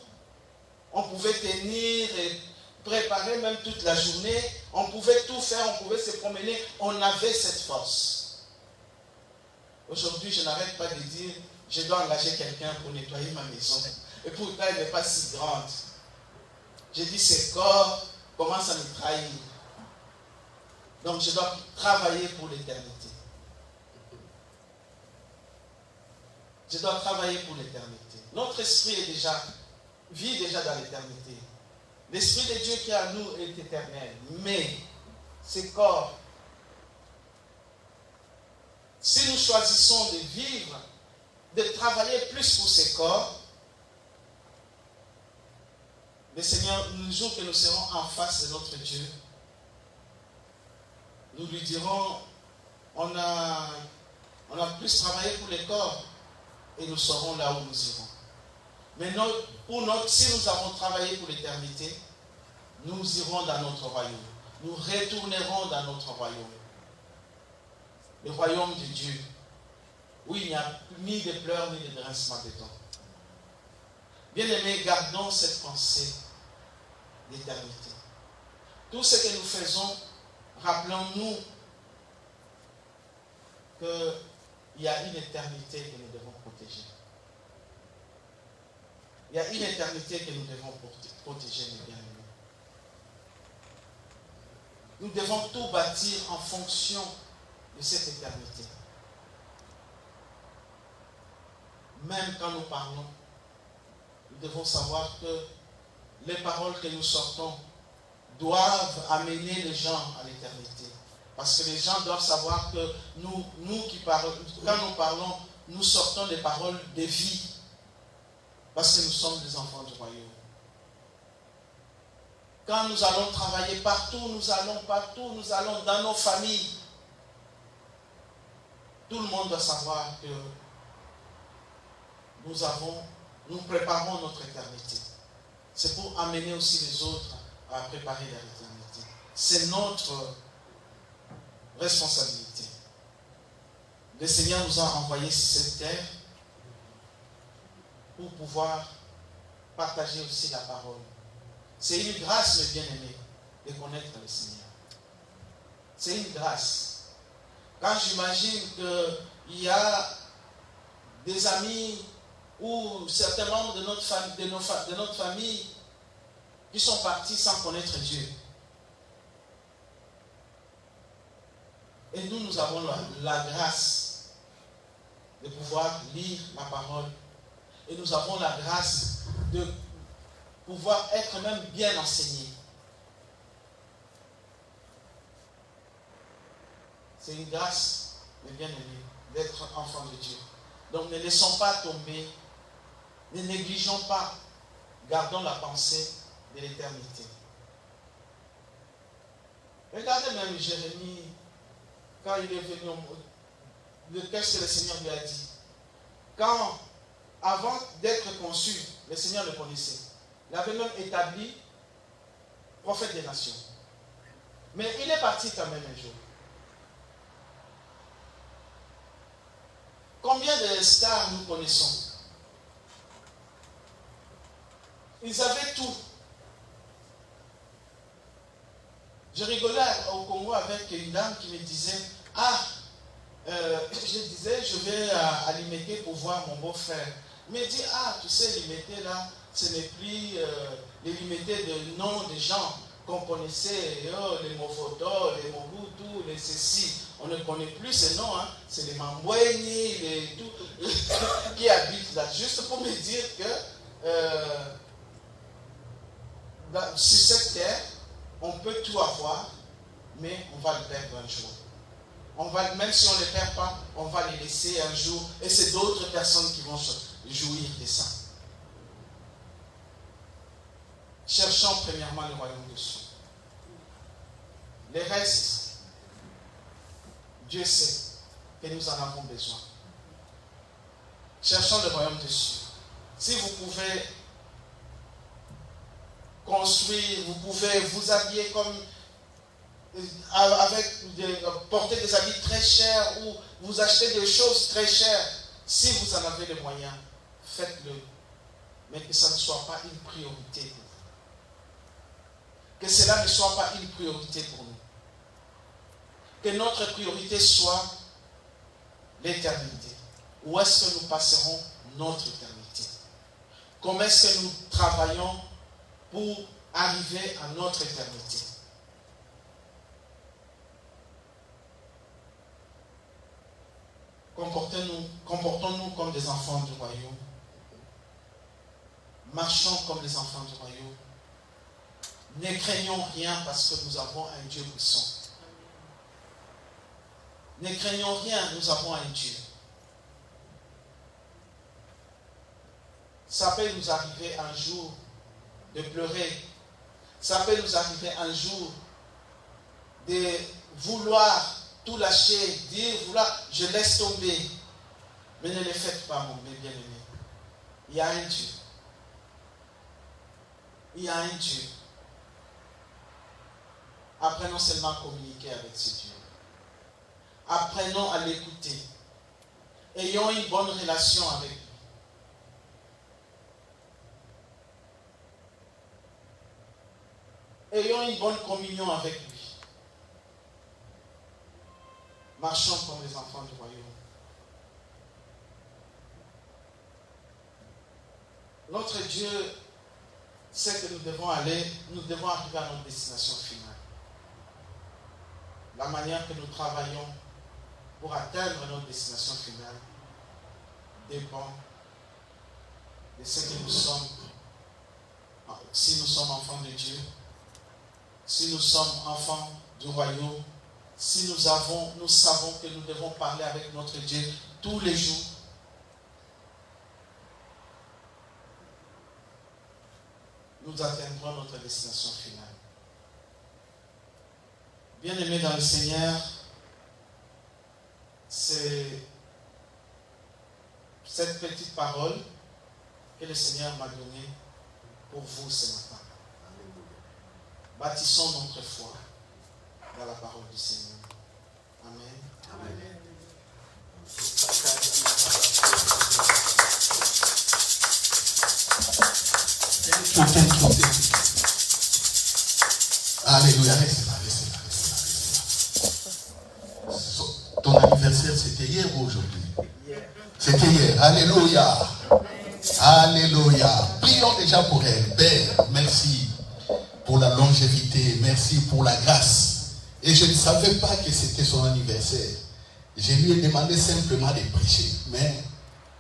On pouvait tenir et préparer même toute la journée. On pouvait tout faire, on pouvait se promener. On avait cette force. Aujourd'hui, je n'arrête pas de dire, je dois engager quelqu'un pour nettoyer ma maison. Et pourtant, elle n'est pas si grande. J'ai dit, ce corps commence à me trahir. Donc, je dois travailler pour l'éternité. Je dois travailler pour l'éternité. Notre esprit vit déjà dans l'éternité. L'esprit de Dieu qui est à nous est éternel. Mais, ce corps, si nous choisissons de vivre, de travailler plus pour ce corps, le Seigneur, le jour que nous serons en face de notre Dieu, nous lui dirons, on a plus travaillé pour le corps et nous serons là où nous irons. Mais si nous avons travaillé pour l'éternité, nous irons dans notre royaume. Nous retournerons dans notre royaume. Le royaume de Dieu, où il n'y a ni de pleurs ni de grincements de dents. Bien-aimés, gardons cette pensée d'éternité. Tout ce que nous faisons, rappelons-nous qu'il y a une éternité que nous devons protéger. Il y a une éternité que nous devons protéger, mes bien-aimés. Nous devons tout bâtir en fonction de cette éternité. Même quand nous parlons, nous devons savoir que les paroles que nous sortons doivent amener les gens à l'éternité. Parce que les gens doivent savoir que nous qui parlons, quand nous parlons, nous sortons des paroles de vie. Parce que nous sommes des enfants du royaume. Quand nous allons travailler partout, nous allons dans nos familles. Tout le monde doit savoir que nous préparons notre éternité. C'est pour amener aussi les autres à préparer leur éternité. C'est notre responsabilité. Le Seigneur nous a envoyés sur cette terre pour pouvoir partager aussi la parole. C'est une grâce, mes bien-aimés, de connaître le Seigneur. C'est une grâce. Quand j'imagine qu'il y a des amis ou certains membres de notre famille qui sont partis sans connaître Dieu. Et nous avons la grâce de pouvoir lire la parole. Et nous avons la grâce de pouvoir être même bien enseignés. C'est une grâce, mes bien-aimés, d'être enfant de Dieu. Donc ne laissons pas tomber Ne négligeons pas, gardons la pensée de l'éternité. Regardez même Jérémie, quand il est venu au monde, qu'est-ce que le Seigneur lui a dit? Quand, avant d'être conçu, le Seigneur le connaissait. Il avait même établi prophète des nations. Mais il est parti quand même un jour. Combien de stars nous connaissons? Ils avaient tout. Je rigolais au Congo avec une dame qui me disait, je vais à Limete pour voir mon beau-frère. Il me dit, tu sais, Limete là, ce n'est plus les Limete de noms des gens qu'on connaissait, les Mofoto, les Mobutu, les ceci. On ne connaît plus ces noms, hein. C'est les Mambweni, les tout qui habitent là. Juste pour me dire que sur cette terre, on peut tout avoir, mais on va le perdre un jour. Même si on ne les perd pas, on va les laisser un jour, et c'est d'autres personnes qui vont jouir de ça. Cherchons premièrement le royaume des cieux. Les restes, Dieu sait que nous en avons besoin. Cherchons le royaume des cieux. Si vous pouvez construire, vous pouvez vous habiller comme porter des habits très chers ou vous acheter des choses très chères. Si vous en avez les moyens, faites-le. Mais que ça ne soit pas une priorité pour vous. Que cela ne soit pas une priorité pour nous. Que notre priorité soit l'éternité. Où est-ce que nous passerons notre éternité? Comment est-ce que nous travaillons pour arriver à notre éternité? Comportons-nous comme des enfants du royaume. Marchons comme des enfants du royaume. Ne craignons rien parce que nous avons un Dieu puissant. Ne craignons rien, nous avons un Dieu. Ça peut nous arriver un jour de pleurer. Ça peut nous arriver un jour de vouloir tout lâcher, dire, je laisse tomber. Mais ne le faites pas, mon bien-aimé. Il y a un Dieu. Il y a un Dieu. Apprenons seulement à communiquer avec ce Dieu. Apprenons à l'écouter. Ayons une bonne relation avec lui. Ayons une bonne communion avec lui. Marchons comme les enfants du royaume. Notre Dieu sait que nous devons arriver à notre destination finale. La manière que nous travaillons pour atteindre notre destination finale dépend de ce que nous sommes. Si nous sommes enfants de Dieu, si nous sommes enfants du royaume, si nous savons que nous devons parler avec notre Dieu tous les jours, nous atteindrons notre destination finale. Bien-aimés dans le Seigneur, c'est cette petite parole que le Seigneur m'a donnée pour vous ce matin. Bâtissons notre foi dans la parole du Seigneur. Amen. Amen. Alléluia. Ton anniversaire, c'était hier ou aujourd'hui? C'était hier. Alléluia. Alléluia. Prions déjà pour elle. Père, merci pour la longévité. Merci pour la grâce. Et je ne savais pas que c'était son anniversaire. Je lui ai demandé simplement de prêcher. Mais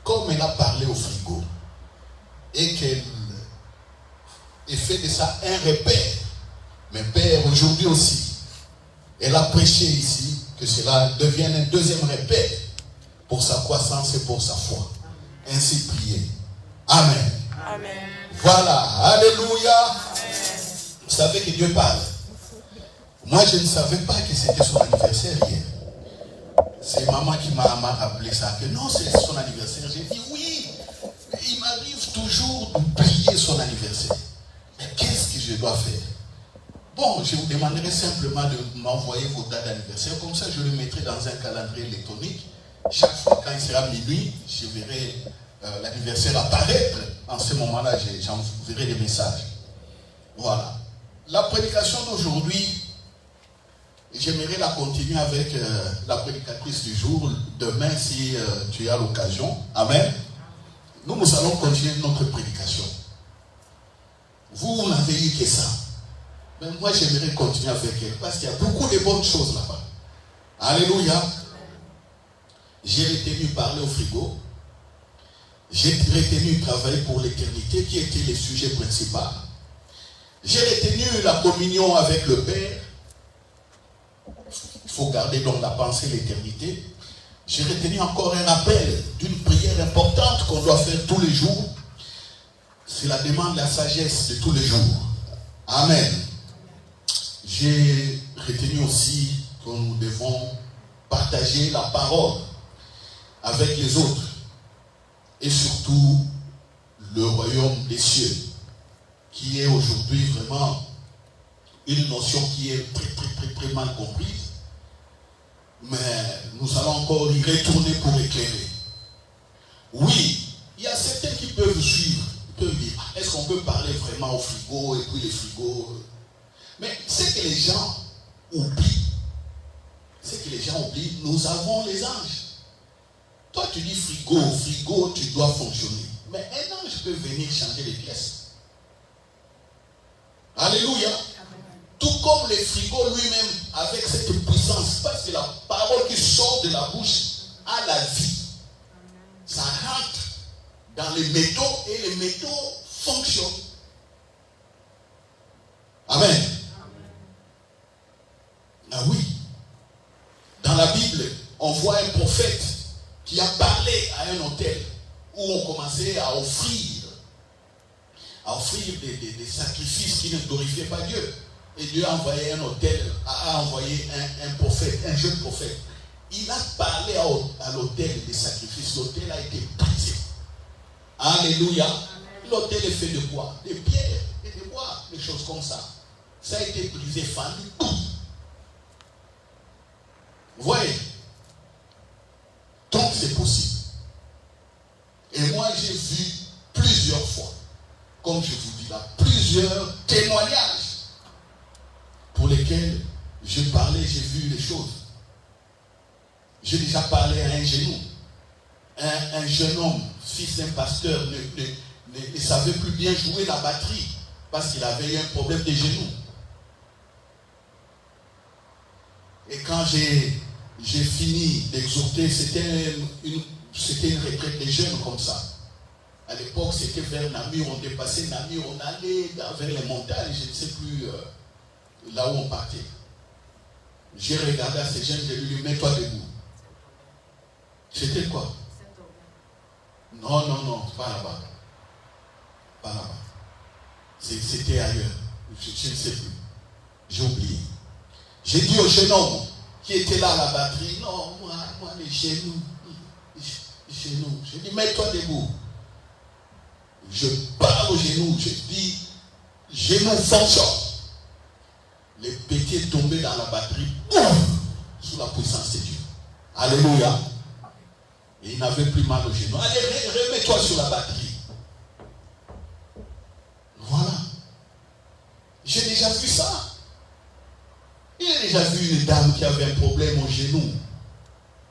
comme elle a parlé au frigo et qu'elle ait fait de ça un repère, mais Père, aujourd'hui aussi, elle a prêché ici, que cela devienne un deuxième repère pour sa croissance et pour sa foi. Ainsi priez. Amen. Amen. Voilà, alléluia. Vous savez que Dieu parle. Moi, je ne savais pas que c'était son anniversaire hier. C'est maman qui m'a rappelé ça, que non, c'est son anniversaire. J'ai dit oui, il m'arrive toujours d'oublier son anniversaire. Mais qu'est-ce que je dois faire? Bon, je vous demanderai simplement de m'envoyer vos dates d'anniversaire, comme ça je le mettrai dans un calendrier électronique. Chaque fois quand il sera minuit, je verrai l'anniversaire apparaître. En ce moment-là, j'enverrai des messages. Voilà. La prédication d'aujourd'hui, j'aimerais la continuer avec la prédicatrice du jour, demain si tu as l'occasion. Amen. Nous allons continuer notre prédication. Vous n'avez eu que ça. Mais moi, j'aimerais continuer avec elle parce qu'il y a beaucoup de bonnes choses là-bas. Alléluia. J'ai retenu parler au frigo. J'ai retenu travailler pour l'éternité qui était le sujet principal. J'ai retenu la communion avec le Père. Il faut garder donc la pensée l'éternité. J'ai retenu encore un rappel d'une prière importante qu'on doit faire tous les jours. C'est la demande de la sagesse de tous les jours. Amen. J'ai retenu aussi que nous devons partager la parole avec les autres. Et surtout, le royaume des cieux, qui est aujourd'hui vraiment une notion qui est très mal comprise. Mais nous allons encore y retourner pour éclairer. Oui, il y a certains qui peuvent suivre. Ils peuvent dire, est-ce qu'on peut parler vraiment au frigo et puis les frigos? Mais ce que les gens oublient, nous avons les anges. Toi, tu dis frigo, tu dois fonctionner. Mais un ange peut venir changer les pièces. Alléluia. Tout comme le frigo lui-même, avec cette puissance, parce que la parole qui sort de la bouche a la vie. Ça rentre dans les métaux et les métaux fonctionnent. Amen. Ah oui. Dans la Bible, on voit un prophète qui a parlé à un hôtel où on commençait à offrir des sacrifices qui ne glorifiaient pas Dieu. Et Dieu a envoyé un prophète, un jeune prophète. Il a parlé à l'autel des sacrifices. L'autel a été brisé. Alléluia. L'autel est fait de quoi? De pierres et de bois, des choses comme ça. Ça a été brisé, fendu. Vous voyez? Donc c'est possible. Et moi j'ai vu plusieurs fois, comme je vous dis là, plusieurs témoignages pour lesquels je parlais, j'ai vu les choses. J'ai déjà parlé à un genou. Un jeune homme, fils d'un pasteur, ne savait plus bien jouer la batterie parce qu'il avait eu un problème de genou. Et quand j'ai fini d'exhorter, c'était une retraite des jeunes comme ça. À l'époque, c'était vers Namur, on dépassait Namur, on allait vers les montagnes, je ne sais plus là où on partait. J'ai regardé à ces jeunes, j'ai lui dit, mets-toi debout. C'était quoi? Non, pas là-bas. Pas là-bas. C'était ailleurs. Je ne sais plus. J'ai oublié. J'ai dit au jeune homme qui était là à la batterie, non, moi les genoux. J'ai dit, mets-toi debout. Je parle aux genoux, je dis, genoux fonctionne. Les petits tombaient dans la batterie, sous la puissance de Dieu. Alléluia. Et il n'avait plus mal aux genoux. Allez, remets-toi sur la batterie. Voilà. J'ai déjà vu ça. Il a déjà vu une dame qui avait un problème au genou.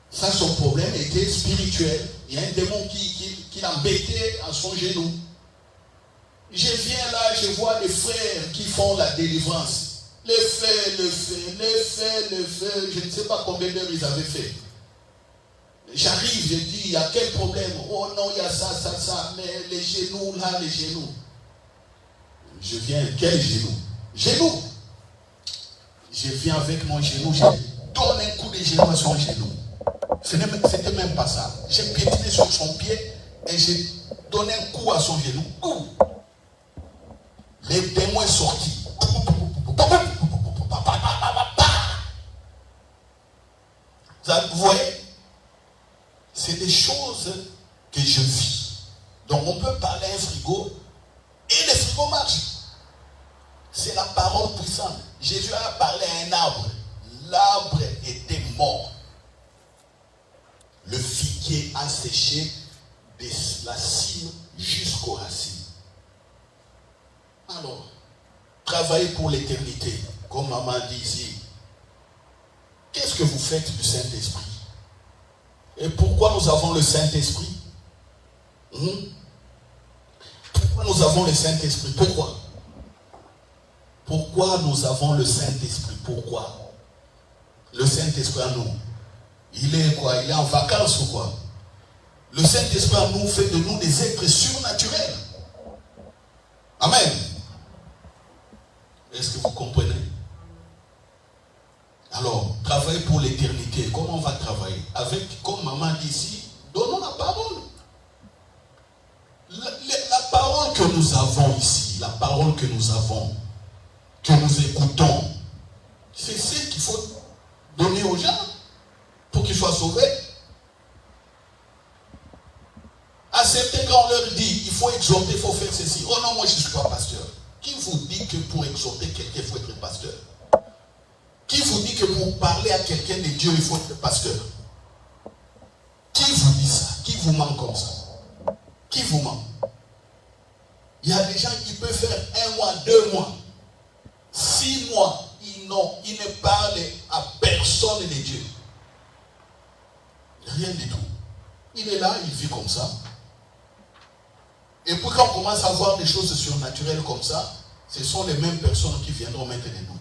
Ça, son problème était spirituel. Il y a un démon qui l'embêtait à son genou. Je viens là, je vois des frères qui font la délivrance. Le fait. Je ne sais pas combien d'heures ils avaient fait. J'arrive, je dis, il y a quel problème? Oh non, il y a ça. Mais les genoux, là, les genoux. Je viens, quel genou? Genou. Je viens avec mon genou, je donne un coup de genou à son genou. C'était même pas ça. J'ai piétiné sur son pied et j'ai donné un coup à son genou. Les démons sont sortis. Vous voyez, c'est des choses que je vis. Donc on peut parler à un frigo et le frigo marche. C'est la parole puissante. Jésus a parlé à un arbre. L'arbre était mort. Le figuier a séché de la cime jusqu'aux racines. Alors, travaillez pour l'éternité, comme maman dit ici. Qu'est-ce que vous faites du Saint-Esprit? Et pourquoi nous avons le Saint-Esprit? Pourquoi nous avons le Saint-Esprit? Pourquoi? Pourquoi nous avons le Saint-Esprit? Pourquoi? Le Saint-Esprit en nous, il est quoi? Il est en vacances ou quoi? Le Saint-Esprit en nous fait de nous des êtres surnaturels. Amen. Est-ce que vous comprenez? Alors, travailler pour l'éternité. Comment on va travailler? Avec, comme maman dit ici, donnons la parole. La parole que nous avons ici, la parole que nous avons, que nous écoutons, c'est ce qu'il faut donner aux gens pour qu'ils soient sauvés. À certains, quand on leur dit, il faut exhorter, il faut faire ceci. Oh non, moi je ne suis pas pasteur. Qui vous dit que pour exhorter quelqu'un, il faut être pasteur? Qui vous dit que pour parler à quelqu'un de Dieu, il faut être pasteur? Qui vous dit ça? Qui vous ment comme ça? Qui vous ment? Il y a des gens qui peuvent faire 1 mois, 2 mois, 6 mois, ils ne parlent à personne de Dieu. Rien du tout. Il est là, il vit comme ça. Et puis quand on commence à voir des choses surnaturelles comme ça, ce sont les mêmes personnes qui viendront mettre des doutes.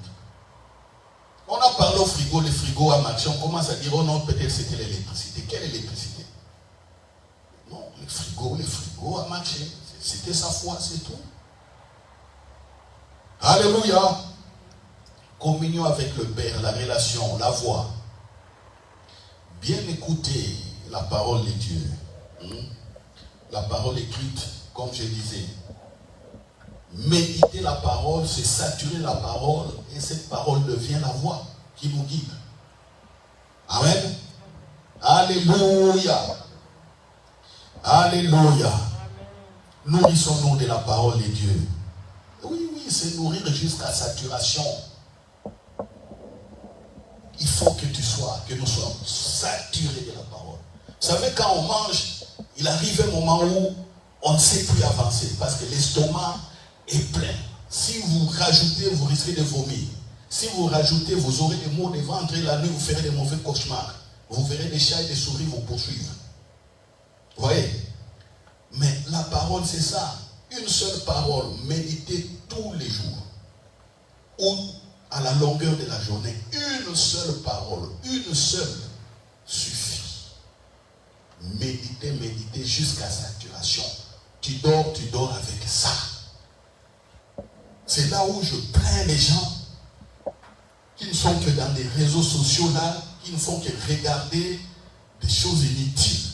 On a parlé au frigo, le frigo a marché, on commence à dire, oh non, peut-être c'était l'électricité. Quelle électricité? Non, le frigo a marché. C'était sa foi, c'est tout. Alléluia. Communion avec le Père, la relation, la voix. Bien écouter la parole de Dieu. La parole écrite, comme je disais. Méditer la parole, c'est saturer la parole, et cette parole devient la voix qui nous guide. Amen. Alléluia. Alléluia. Nourrissons-nous de la parole de Dieu. Oui, c'est nourrir jusqu'à saturation. Il faut que nous soyons saturés de la parole. Vous savez, quand on mange, il arrive un moment où on ne sait plus avancer parce que l'estomac est plein. Si vous rajoutez, vous risquez de vomir. Si vous rajoutez, vous aurez des maux de ventre et la nuit, vous ferez des mauvais cauchemars. Vous verrez des chats et des souris vous poursuivre. Vous voyez? Mais la parole, c'est ça. Une seule parole, méditez tous les jours. Ou à la longueur de la journée. Une seule parole, une seule suffit. Méditez jusqu'à saturation. Tu dors avec ça. C'est là où je plains les gens qui ne sont que dans des réseaux sociaux là, qui ne font que regarder des choses inutiles.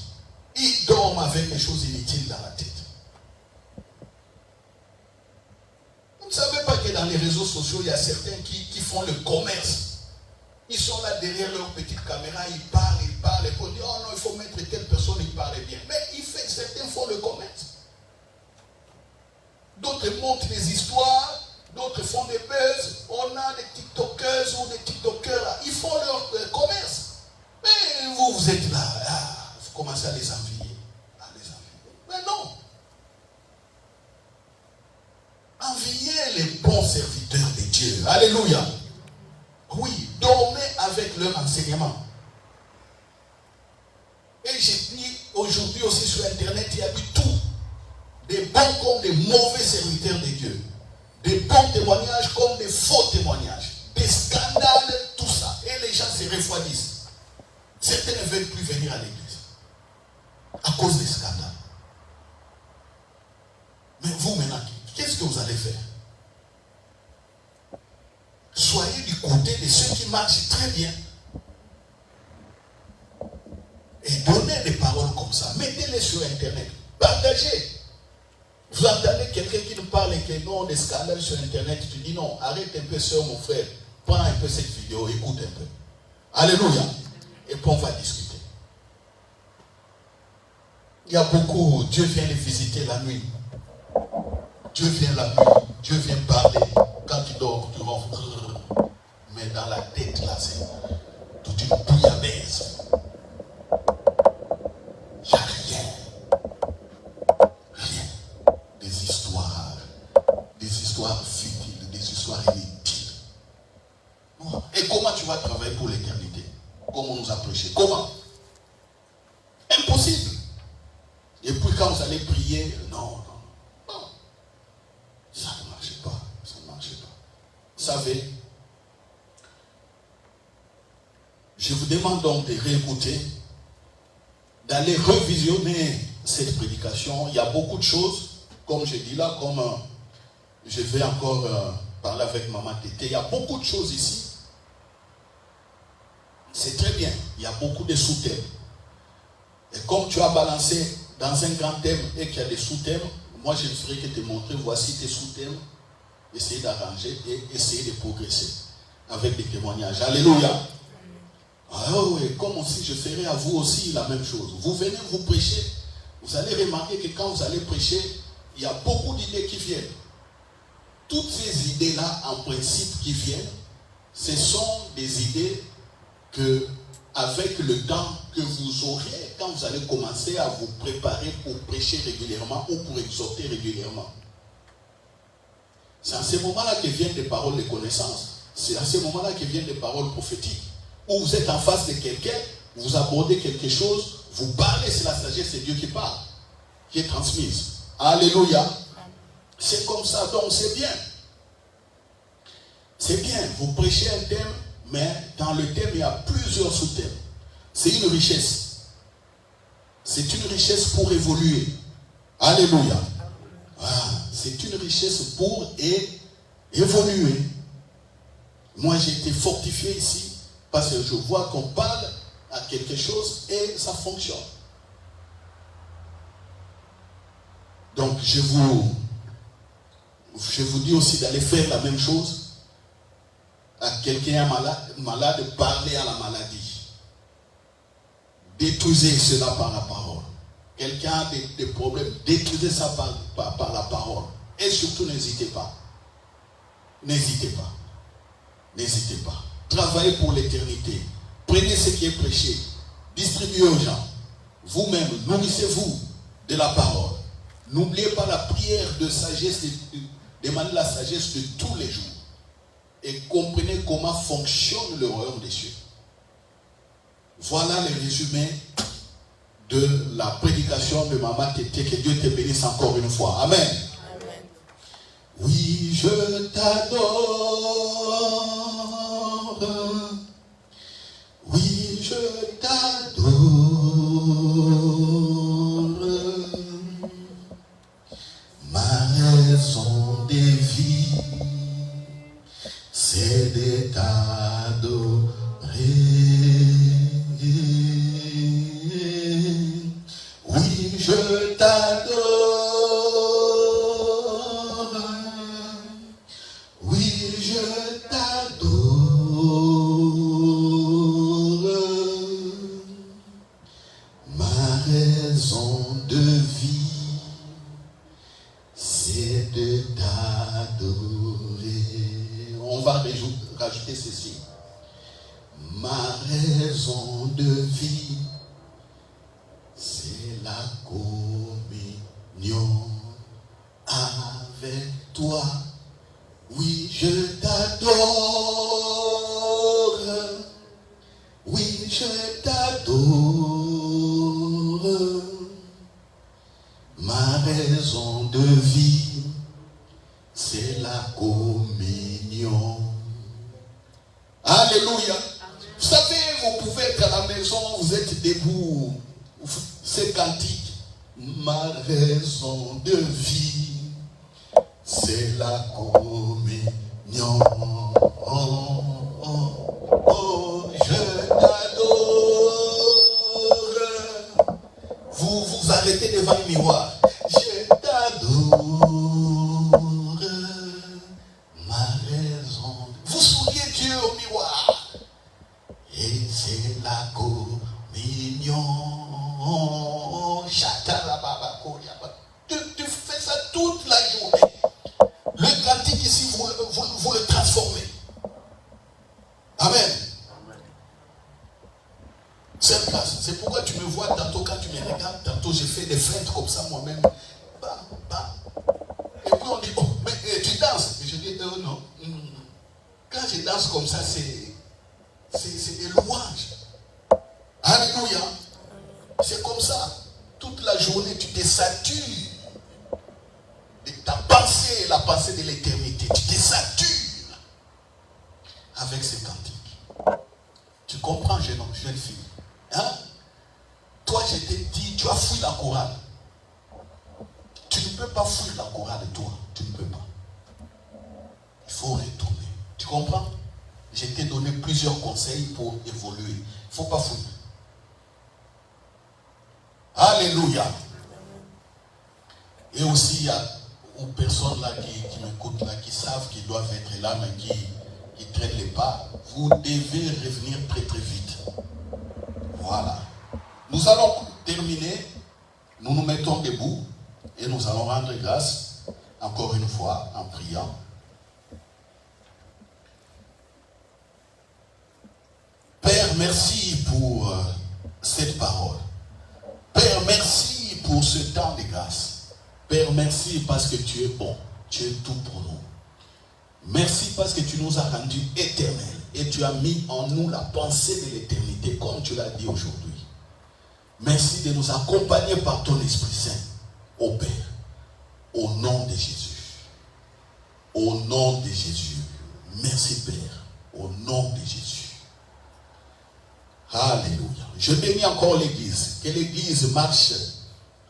Ils dorment avec des choses inutiles dans la tête. Vous ne savez pas que dans les réseaux sociaux, il y a certains qui font le commerce. Ils sont là derrière leur petite caméra, ils parlent, et puis on dit, oh non, il faut mettre telle personne, il parle bien. Mais certains font le commerce. D'autres montrent des histoires, d'autres font des buzz. On a des tiktokeuses ou des tiktokers là, ils font leur commerce. Mais vous êtes là, vous commencez à les envier. Mais non. Enviez les bons serviteurs de Dieu. Alléluia. Oui, dormez avec leur enseignement. Et j'ai dit aujourd'hui aussi sur Internet, il y a du tout. Des bons comme des mauvais serviteurs de Dieu. Des bons témoignages comme des faux témoignages. Des scandales, tout ça. Et les gens se refroidissent. Certains ne veulent plus venir à l'église. À cause des scandales. Mais vous maintenant, qu'est-ce que vous allez faire? Soyez du côté de ceux qui marchent très bien. Et donnez des paroles comme ça. Mettez-les sur Internet. Partagez. Vous entendez quelqu'un qui nous parle et que non, des scandales sur Internet, tu dis non, arrête un peu, soeur, mon frère, prends un peu cette vidéo, écoute un peu. Alléluia. Et puis on va discuter. Il y a beaucoup, Dieu vient les visiter la nuit. Dieu vient la nuit, Dieu vient parler. Quand tu dors, tu rentres. Mais dans la tête, là, c'est toute une bouillabaisse. Il n'y a rien. Rien. Des histoires futiles, des histoires inutiles. Et comment tu vas travailler pour l'éternité? Comment on nous a prêché? Comment? Impossible. Et puis quand vous allez prier, non. Ça ne marche pas. Ça ne marche pas. Vous savez, je vous demande donc de réécouter, d'aller revisionner cette prédication. Il y a beaucoup de choses, comme je dis là, comme je vais encore parler avec Maman Tété. Il y a beaucoup de choses ici. C'est très bien. Il y a beaucoup de sous-thèmes. Et comme tu as balancé dans un grand thème et qu'il y a des sous-thèmes, moi je ne ferai que te montrer, voici tes sous-thèmes. Essayez d'arranger et essayez de progresser avec des témoignages. Alléluia. Ah oui, comme aussi je ferai à vous aussi la même chose. Vous venez vous prêcher, vous allez remarquer que quand vous allez prêcher, il y a beaucoup d'idées qui viennent. Toutes ces idées-là, en principe, qui viennent, ce sont des idées que, avec le temps que vous aurez, quand vous allez commencer à vous préparer pour prêcher régulièrement ou pour exhorter régulièrement. C'est à ce moment-là que viennent des paroles de connaissance. C'est à ce moment-là que viennent des paroles prophétiques. Où vous êtes en face de quelqu'un, vous abordez quelque chose, vous parlez, c'est la sagesse de Dieu qui parle, qui est transmise. Alléluia. C'est comme ça, donc c'est bien. C'est bien, vous prêchez un thème, mais dans le thème, il y a plusieurs sous-thèmes. C'est une richesse. C'est une richesse pour évoluer. Alléluia. Ah, c'est une richesse pour évoluer. Moi, j'ai été fortifié ici parce que je vois qu'on parle à quelque chose et ça fonctionne. Donc, je vous dis aussi d'aller faire la même chose à quelqu'un malade, parler à la maladie. Détruisez cela par la parole. Quelqu'un a des problèmes, détruisez ça par la parole. Et surtout, n'hésitez pas. N'hésitez pas. N'hésitez pas. Travaillez pour l'éternité. Prenez ce qui est prêché. Distribuez aux gens. Vous-même, nourrissez-vous de la parole. N'oubliez pas la prière de sagesse, demandez la sagesse de tous les jours. Et comprenez comment fonctionne le royaume des cieux. Voilà le résumé de la prédication de Maman Tété. Que Dieu te bénisse encore une fois. Amen. Amen. Oui, je t'adore. Oui, je t'adore. Ma raison de vie, c'est de t'adorer. Oui, je t'adore. Oui, je t'adore. Ma raison de vie, c'est de t'adorer. On va rajouter ceci. Ma raison de vie, c'est la communion avec toi. Oui, je t'adore. Oui, je t'adore. Ma raison de vie, c'est la communion. Alléluia. Vous savez, vous pouvez être à la maison, vous êtes debout. C'est cantique. Ma raison de vie, c'est la communion. Oh, oh, oh, je t'adore. Vous arrêtez devant le miroir. Je t'adore. C'est pourquoi tu me vois tantôt quand tu me regardes, tantôt j'ai fait des feintes comme ça moi-même. Et puis on dit, oh, mais tu danses. Et je dis, non. Quand je danse comme ça, c'est des louanges. Alléluia. C'est comme ça. Toute la journée, tu te satures de ta pensée, la pensée de l'éternité. Tu te satures avec ces cantiques. Tu comprends, jeune fille? Hein? Toi, je te dis, tu as fui la chorale. Tu ne peux pas fuir la chorale, toi. Tu ne peux pas. Il faut retourner. Tu comprends? Je t'ai donné plusieurs conseils pour évoluer. Il ne faut pas fuir. Alléluia. Et aussi, il y a aux personnes là qui m'écoutent, là, qui savent qu'ils doivent être là, mais qui traînent les pas. Vous devez revenir très très vite. Voilà. Nous allons terminer. Nous nous mettons debout et nous allons rendre grâce encore une fois en priant. Père, merci pour cette parole. Père, merci pour ce temps de grâce. Père, merci parce que tu es bon. Tu es tout pour nous. Merci parce que tu nous as rendus éternels et tu as mis en nous la pensée de l'éternité comme tu l'as dit aujourd'hui. Merci de nous accompagner par ton Esprit Saint, ô Père, au nom de Jésus. Au nom de Jésus. Merci Père, au nom de Jésus. Alléluia. Je bénis encore l'Église. Que l'Église marche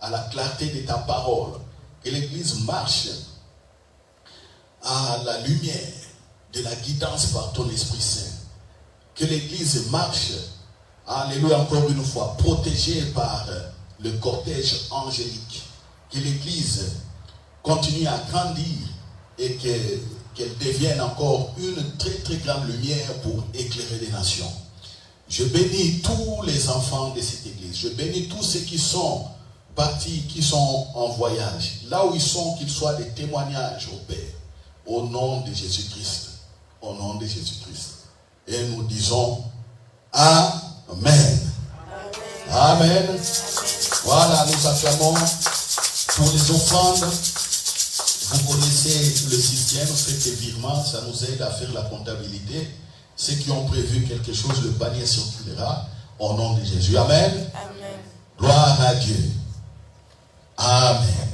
à la clarté de ta parole. Que l'Église marche à la lumière de la guidance par ton Esprit Saint. Que l'Église marche, alléluia, encore une fois, protégée par le cortège angélique. Que l'Église continue à grandir et qu'elle devienne encore une très très grande lumière pour éclairer les nations. Je bénis tous les enfants de cette église. Je bénis tous ceux qui sont partis, qui sont en voyage. Là où ils sont, qu'ils soient des témoignages au Père. Au nom de Jésus-Christ. Au nom de Jésus-Christ. Et nous disons Amen. Amen. Amen. Voilà, nous affirmons pour les offrandes. Vous connaissez le système, c'est que virement, ça nous aide à faire la comptabilité. Ceux qui ont prévu quelque chose, le panier circulera au nom de Jésus. Amen. Amen. Gloire à Dieu. Amen.